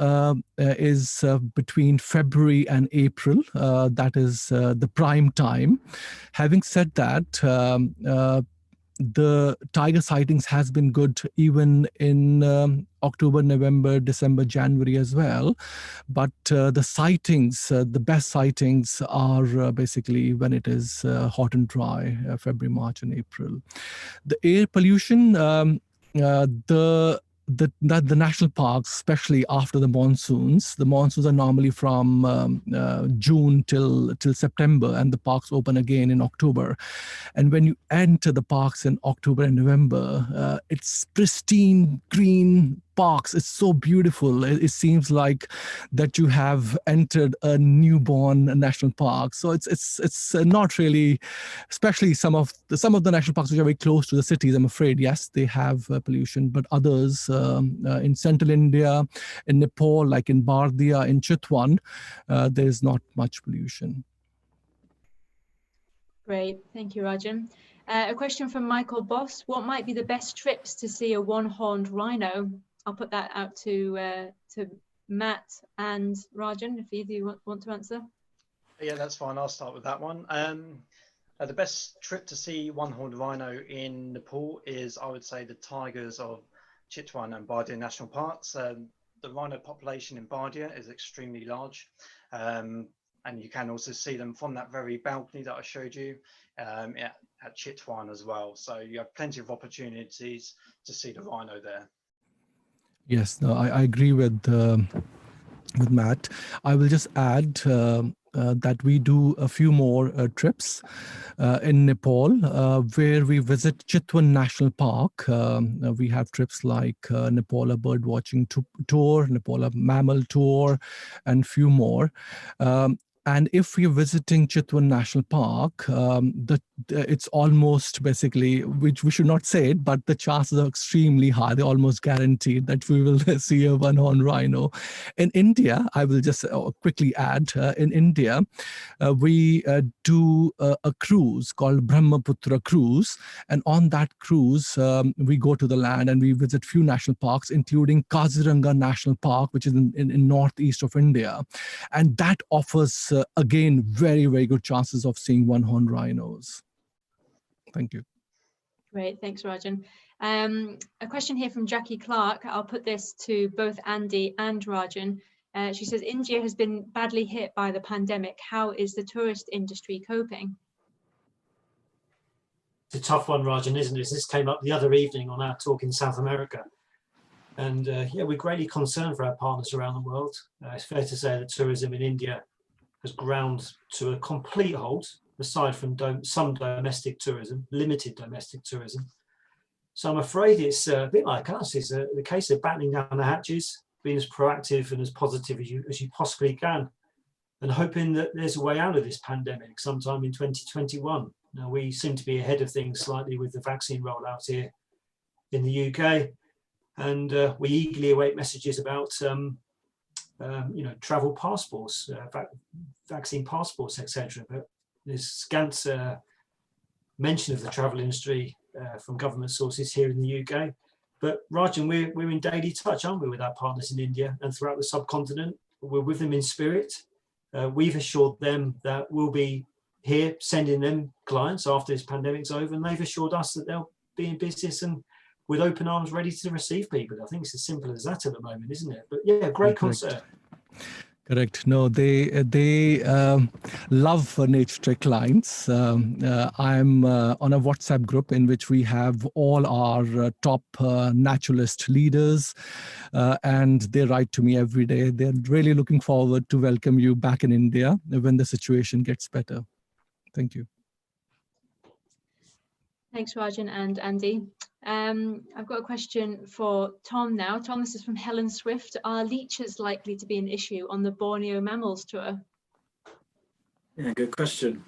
is between February and April. That is the prime time. Having said that, the tiger sightings has been good even in October, November, December, January as well. But the sightings, the best sightings are basically when it is hot and dry, February, March, and April. The air pollution, the national parks, especially after the monsoons are normally from June till September, and the parks open again in October. And when you enter the parks in October and November, it's pristine green parks. It's so beautiful. It seems like that you have entered a newborn national park. So it's not really, especially some of the national parks which are very close to the cities. I'm afraid, yes, they have pollution, but others in central India, in Nepal, like in Bardia, in Chitwan, there is not much pollution. Great, thank you, Rajan. A question from Michael Boss: what might be the best trips to see a one-horned rhino? I'll put that out to Matt and Rajan, if either you want to answer. Yeah, that's fine. I'll start with that one. The best trip to see one-horned rhino in Nepal is, I would say, the tigers of Chitwan and Bardia National Parks. The rhino population in Bardia is extremely large, and and you can also see them from that very balcony that I showed you at Chitwan as well. So you have plenty of opportunities to see the rhino there. Yes, no, I agree with Matt. I will just add that we do a few more trips in Nepal, where we visit Chitwan National Park. We have trips like Nepal a bird watching tour, Nepal a mammal tour, and few more. And if we're visiting Chitwan National Park, it's almost basically, which we should not say it, but the chances are extremely high. They're almost guaranteed that we will see a one-horned rhino. In India, I will just quickly add, in India, we do a cruise called Brahmaputra Cruise. And on that cruise, we go to the land and we visit few national parks, including Kaziranga National Park, which is in northeast of India. And that offers, again, very, very good chances of seeing one-horned rhinos. Thank you. Great, thanks, Rajan. A question here from Jackie Clark. I'll put this to both Andy and Rajan. She says, India has been badly hit by the pandemic. How is the tourist industry coping? It's a tough one, Rajan, isn't it? This came up the other evening on our talk in South America. And yeah, we're greatly concerned for our partners around the world. It's fair to say that tourism in India has ground to a complete halt, aside from some domestic tourism, limited domestic tourism. So I'm afraid it's a bit like us. It's the case of battening down the hatches, being as proactive and as positive as you possibly can, and hoping that there's a way out of this pandemic sometime in 2021. Now, we seem to be ahead of things slightly with the vaccine rollout here in the UK, and we eagerly await messages about travel passports, vaccine passports, etc. But there's scant mention of the travel industry from government sources here in the UK. But Rajan, we're in daily touch, aren't we, with our partners in India and throughout the subcontinent? We're with them in spirit. We've assured them that we'll be here sending them clients after this pandemic's over, and they've assured us that they'll be in business and with open arms ready to receive people. I think it's as simple as that at the moment, isn't it? But yeah, great concern. Correct. No, they love Naturetrek clients. I'm on a WhatsApp group in which we have all our top naturalist leaders, and they write to me every day. They're really looking forward to welcome you back in India when the situation gets better. Thank you. Thanks, Rajan and Andy. I've got a question for Tom now. Tom, this is from Helen Swift. Are leeches likely to be an issue on the Borneo Mammals Tour? Yeah, good question.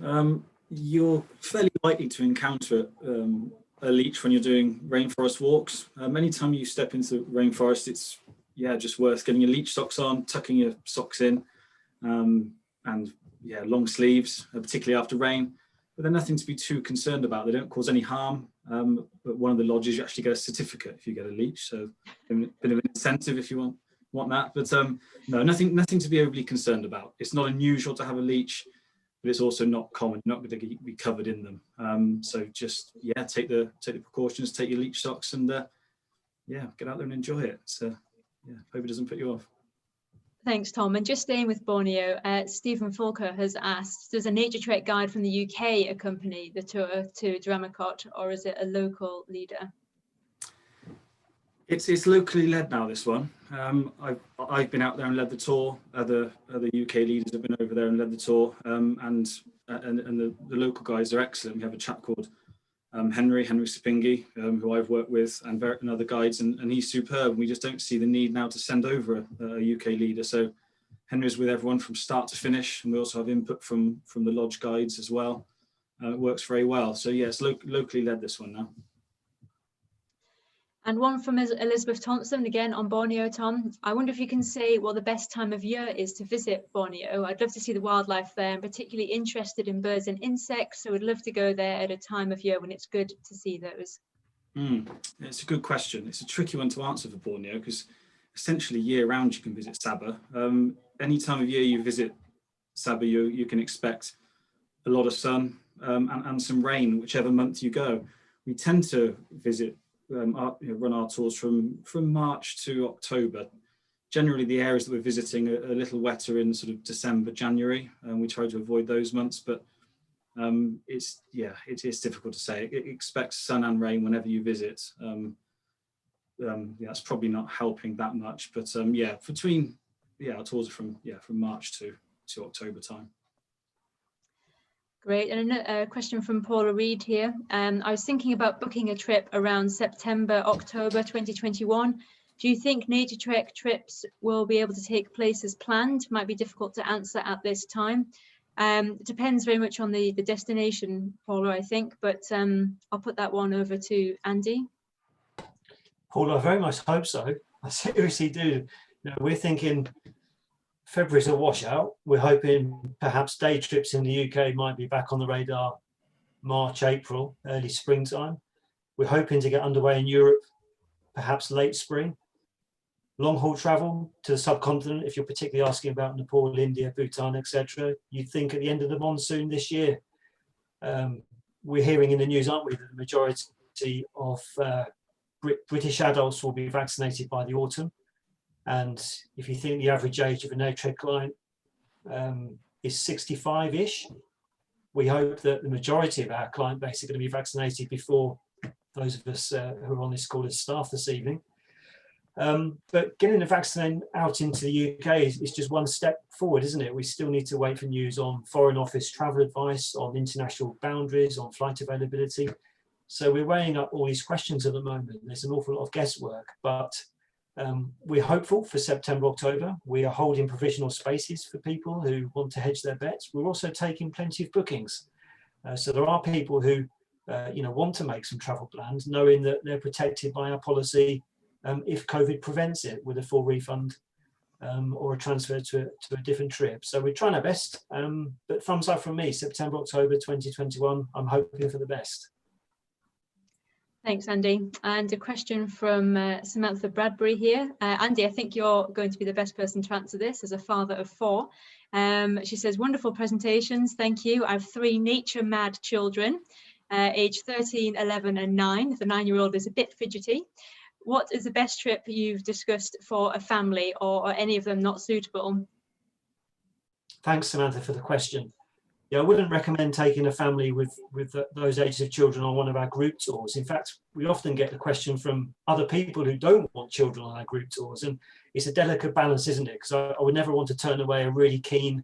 You're fairly likely to encounter a leech when you're doing rainforest walks. Anytime you step into rainforest, it's just worth getting your leech socks on, tucking your socks in, and long sleeves, particularly after rain. But they're nothing to be too concerned about. They don't cause any harm. But one of the lodges, you actually get a certificate if you get a leech. So a bit of an incentive if you want that. But no, nothing to be overly concerned about. It's not unusual to have a leech, but it's also not common. You're not going to be covered in them. So just take the precautions, take your leech socks, and get out there and enjoy it. So hope it doesn't put you off. Thanks, Tom. And just staying with Borneo, Stephen Fulker has asked, does a Naturetrek guide from the UK accompany the tour to Dramakot, or is it a local leader? It's locally led now, this one. I've been out there and led the tour. Other UK leaders have been over there and led the tour. And the local guys are excellent. We have a chap called Henry Sapingi, who I've worked with, and other guides, and he's superb. We just don't see the need now to send over a UK leader. So Henry's with everyone from start to finish, and we also have input from the lodge guides as well. It works very well. So yeah, it's locally led, this one now. And one from Elizabeth Thompson, again on Borneo, Tom. I wonder if you can say what the best time of year is to visit Borneo. I'd love to see the wildlife there. I'm particularly interested in birds and insects, so I'd love to go there at a time of year when it's good to see those. It's a good question. It's a tricky one to answer for Borneo because essentially year round you can visit Sabah. Any time of year you visit Sabah, you can expect a lot of sun and some rain, whichever month you go. We tend to visit run our tours from March to October, generally the areas that we're visiting are a little wetter in sort of December, January, and we try to avoid those months. But it is difficult to say. Expect sun and rain whenever you visit. That's probably not helping that much. But our tours are from March to October time. Great. And a question from Paula Reed here. I was thinking about booking a trip around September, October 2021. Do you think Naturetrek trips will be able to take place as planned? Might be difficult to answer at this time. It depends very much on the destination, Paula, I think, but I'll put that one over to Andy. Paula, I very much hope so. I seriously do. We're thinking February's a washout. We're hoping perhaps day trips in the UK might be back on the radar March, April, early springtime. We're hoping to get underway in Europe, perhaps late spring. Long haul travel to the subcontinent, if you're particularly asking about Nepal, India, Bhutan, etc., you'd think at the end of the monsoon this year. We're hearing in the news, aren't we, that the majority of British adults will be vaccinated by the autumn. And if you think the average age of a Naturetrek client is 65-ish, we hope that the majority of our client base are going to be vaccinated before those of us who are on this call as staff this evening. But getting the vaccine out into the UK is just one step forward, isn't it? We still need to wait for news on Foreign Office travel advice, on international boundaries, on flight availability. So we're weighing up all these questions at the moment. There's an awful lot of guesswork, but we're hopeful for September, October. We are holding provisional spaces for people who want to hedge their bets. We're also taking plenty of bookings. So there are people who want to make some travel plans, knowing that they're protected by our policy if COVID prevents it, with a full refund or a transfer to a different trip. So we're trying our best, but thumbs up from me, September, October 2021. I'm hoping for the best. Thanks, Andy. And a question from Samantha Bradbury here. Andy, I think you're going to be the best person to answer this as a father of 4. She says, wonderful presentations, thank you. I have 3 nature-mad children, aged 13, 11 and 9. The 9-year-old is a bit fidgety. What is the best trip you've discussed for a family, or are any of them not suitable? Thanks, Samantha, for the question. Yeah, I wouldn't recommend taking a family with those ages of children on one of our group tours. In fact, we often get the question from other people who don't want children on our group tours, and it's a delicate balance, isn't it? Because I would never want to turn away a really keen,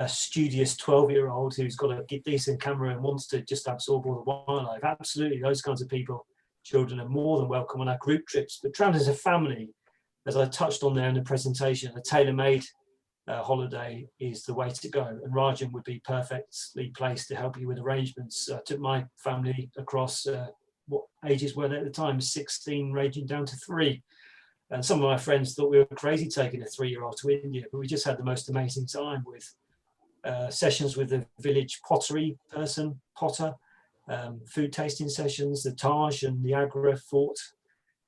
studious 12-year-old who's got a decent camera and wants to just absorb all the wildlife. Absolutely, those kinds of people. Children are more than welcome on our group trips, but traveling as a family, as I touched on there in the presentation, a tailor-made holiday is the way to go, and Rajan would be perfectly placed to help you with arrangements. I took my family across, what ages were they at the time? 16 ranging down to 3, and some of my friends thought we were crazy taking a 3-year-old to India, but we just had the most amazing time with sessions with the village pottery potter, food tasting sessions, the Taj and the Agra fort,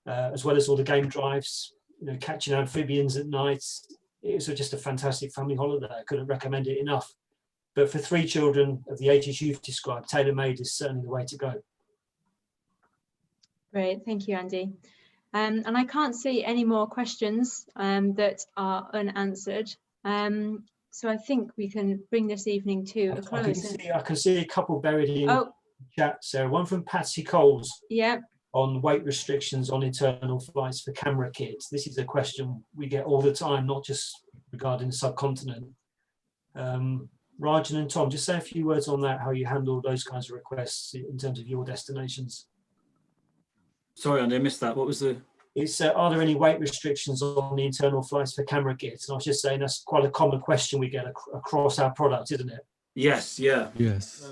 as well as all the game drives, catching amphibians at night. It was just a fantastic family holiday. I couldn't recommend it enough. But for 3 children of the ages you've described, tailor-made is certainly the way to go. Great, thank you, Andy. And I can't see any more questions that are unanswered. So I think we can bring this evening to a close. I can see a couple buried in chat, Sarah. One from Patsy Coles. Yeah. On weight restrictions on internal flights for camera kids. This is a question we get all the time, not just regarding the subcontinent. Rajan and Tom, just say a few words on that, how you handle those kinds of requests in terms of your destinations. Sorry, Andy, I missed that. What was the... It's, are there any weight restrictions on the internal flights for camera kits? And I was just saying that's quite a common question we get across our product, isn't it? Yes, yeah. Yes.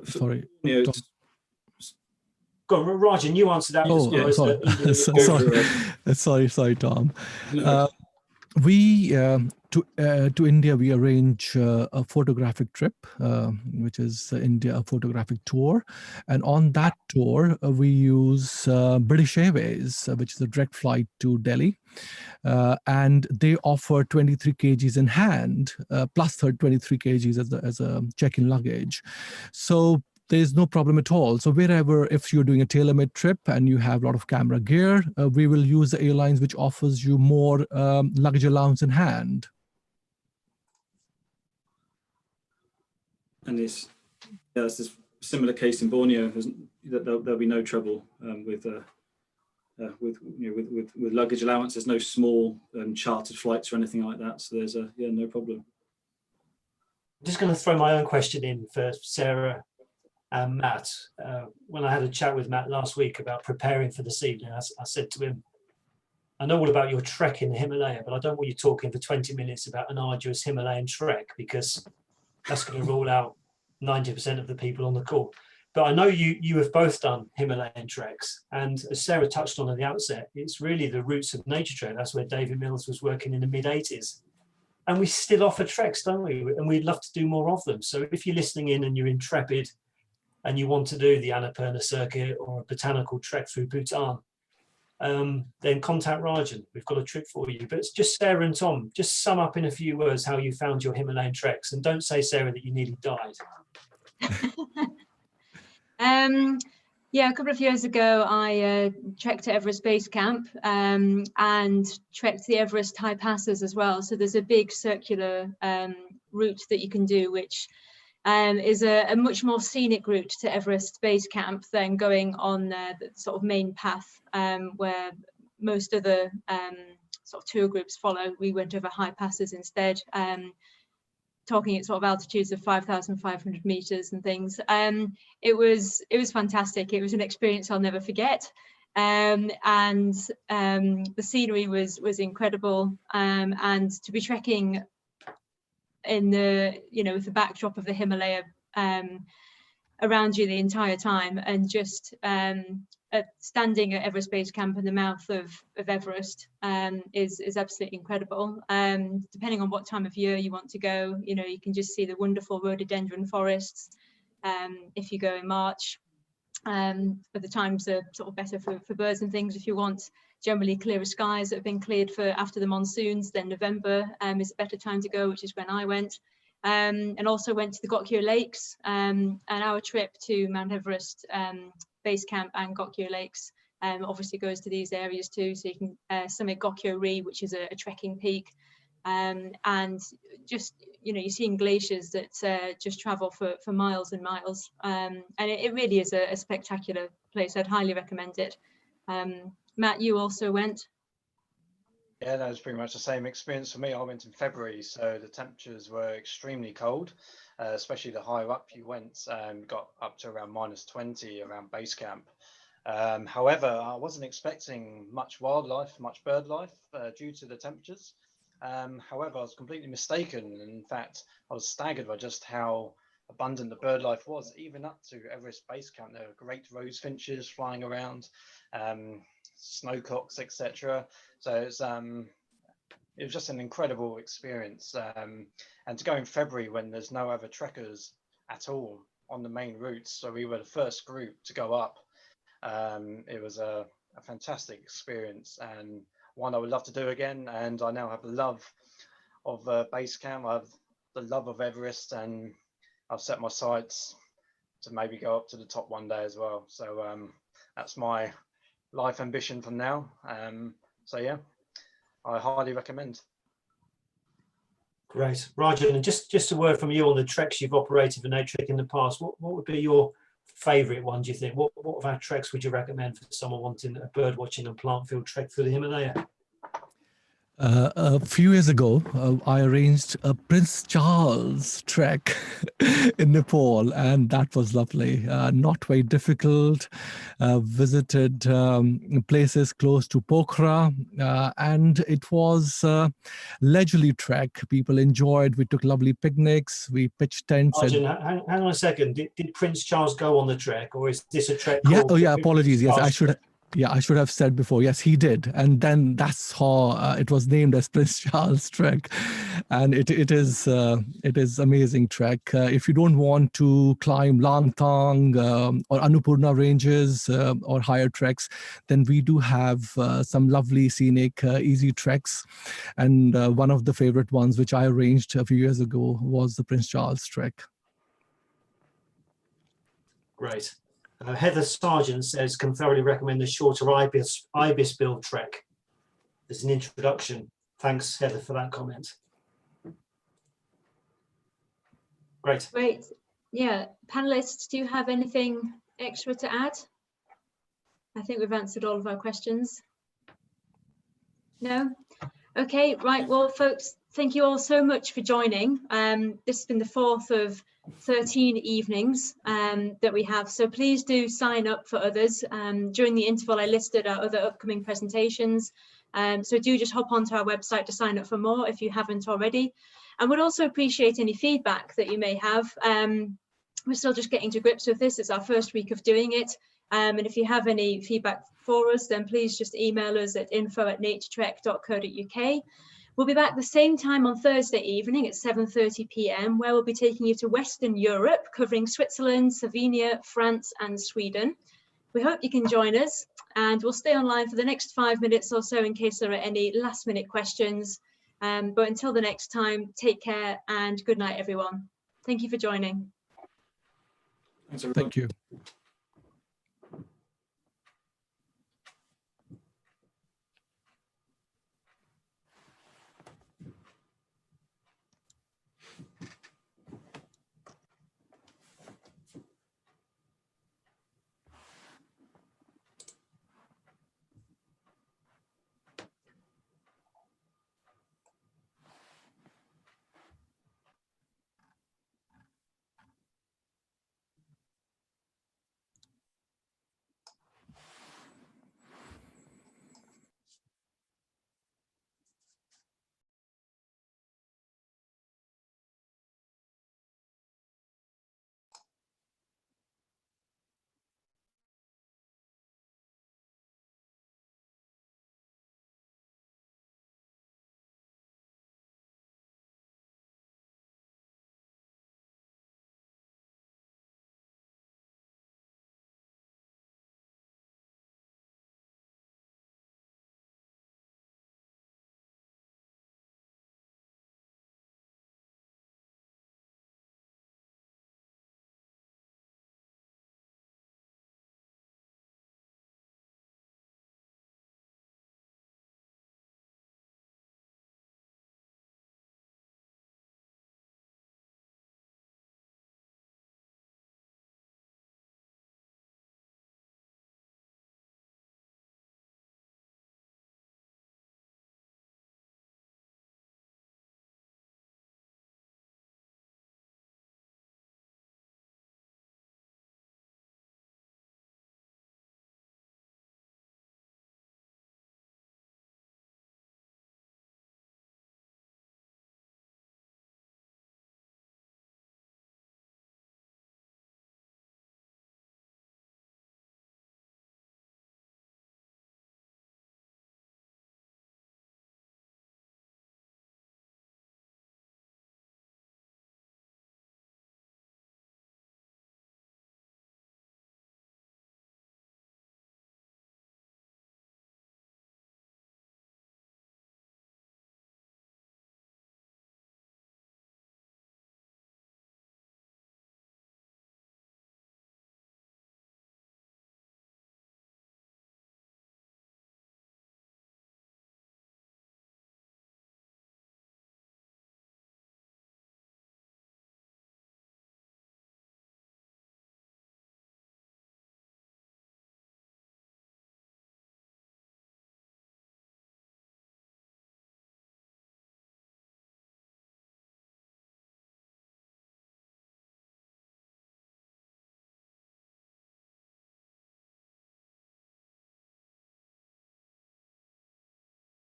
Sorry. Go on, Rajan, you answered that. Sorry, Tom. We to India, we arrange a photographic trip, which is India a photographic tour, and on that tour we use British Airways, which is a direct flight to Delhi, and they offer 23 kgs in hand plus 23 kgs as a check-in luggage. So there's no problem at all. So wherever, if you're doing a tailor-made trip and you have a lot of camera gear, we will use the airlines which offers you more luggage allowance in hand. And it's this similar case in Borneo. There'll be no trouble with luggage allowance. There's no small chartered flights or anything like that. So there's no problem. I'm just going to throw my own question in for Sarah and Matt. When I had a chat with Matt last week about preparing for this evening, I said to him, I know all about your trek in the Himalaya, but I don't want you talking for 20 minutes about an arduous Himalayan trek, because that's going to rule out 90% of the people on the call. But I know you have both done Himalayan treks, and as Sarah touched on at the outset, it's really the roots of Naturetrek. That's where David Mills was working in the mid-80s. And we still offer treks, don't we? And we'd love to do more of them. So if you're listening in and you're intrepid and you want to do the Annapurna circuit or a botanical trek through Bhutan, then contact Rajan. We've got a trip for you. But it's just Sarah and Tom, just sum up in a few words how you found your Himalayan treks. And don't say, Sarah, that you nearly died. Yeah, a couple of years ago, I trekked to Everest Base Camp and trekked the Everest high passes as well. So there's a big circular route that you can do, which is a much more scenic route to Everest Base Camp than going on the sort of main path where most of the sort of tour groups follow. We went over high passes instead. Talking at sort of altitudes of 5,500 meters and things. It was fantastic. It was an experience I'll never forget. And the scenery was incredible. And to be trekking in the, with the backdrop of the Himalaya around you the entire time, and just standing at Everest Base Camp in the mouth of Everest is absolutely incredible. Depending on what time of year you want to go, you can just see the wonderful rhododendron forests. If you go in March, but the times are sort of better for birds and things. If you want generally clearer skies that have been cleared for after the monsoons, then November is a better time to go, which is when I went. And also went to the Gokyo Lakes, and our trip to Mount Everest Base Camp and Gokyo Lakes obviously goes to these areas too. So you can summit Gokyo Ri, which is a trekking peak, and just you're seeing glaciers that just travel for miles and miles, and it really is a spectacular place. I'd highly recommend it. Matt, you also went? Yeah, that was pretty much the same experience for me. I went in February, so the temperatures were extremely cold, especially the higher up you went, got up to around -20 around base camp. However, I wasn't expecting much wildlife, much bird life due to the temperatures. However, I was completely mistaken. In fact, I was staggered by just how abundant the bird life was. Even up to Everest Base Camp, there were great rose finches flying around, snowcocks, etc. So it was just an incredible experience. And to go in February when there's no other trekkers at all on the main routes, so we were the first group to go up. It was a fantastic experience, and one I would love to do again. And I now have the love of base camp. I have the love of Everest, and I've set my sights to maybe go up to the top one day as well. So that's my life ambition from now. So yeah, I highly recommend. Great. Rajan, and just a word from you on the treks you've operated for Naturetrek in the past. What would be your favourite one, do you think? What of our treks would you recommend for someone wanting a bird watching and plant field trek through the Himalaya? A few years ago, I arranged a Prince Charles trek in Nepal, and that was lovely. Not very difficult. Visited places close to Pokhara, and it was a leisurely trek. People enjoyed. We took lovely picnics. We pitched tents. Rajan, hang on a second. Did Prince Charles go on the trek, or is this a trek? Yeah. Oh, yeah. Apologies. Yes, I should. Yeah, I should have said before. Yes, he did, and then that's how it was named as Prince Charles Trek, and it is amazing trek. If you don't want to climb Langtang or Annapurna ranges or higher treks, then we do have some lovely scenic easy treks, and one of the favorite ones which I arranged a few years ago was the Prince Charles Trek. Great. Heather Sargent says, can thoroughly recommend the shorter ibis build trek as an introduction. Thanks, Heather, for that comment. Great. Great. Yeah, panelists, do you have anything extra to add? I think we've answered all of our questions. No? Okay, right. Well, folks, thank you all so much for joining. This has been the 4th of 13 evenings that we have. So please do sign up for others. During the interval, I listed our other upcoming presentations. So do just hop onto our website to sign up for more if you haven't already. And would also appreciate any feedback that you may have. We're still just getting to grips with this. It's our first week of doing it. And if you have any feedback for us, then please just email us at info@naturetrek.co.uk. We'll be back the same time on Thursday evening at 7:30 p.m, where we'll be taking you to Western Europe, covering Switzerland, Slovenia, France, and Sweden. We hope you can join us, and we'll stay online for the next 5 minutes or so in case there are any last-minute questions. But until the next time, take care and good night, everyone. Thank you for joining. Thanks, everybody. Thank you.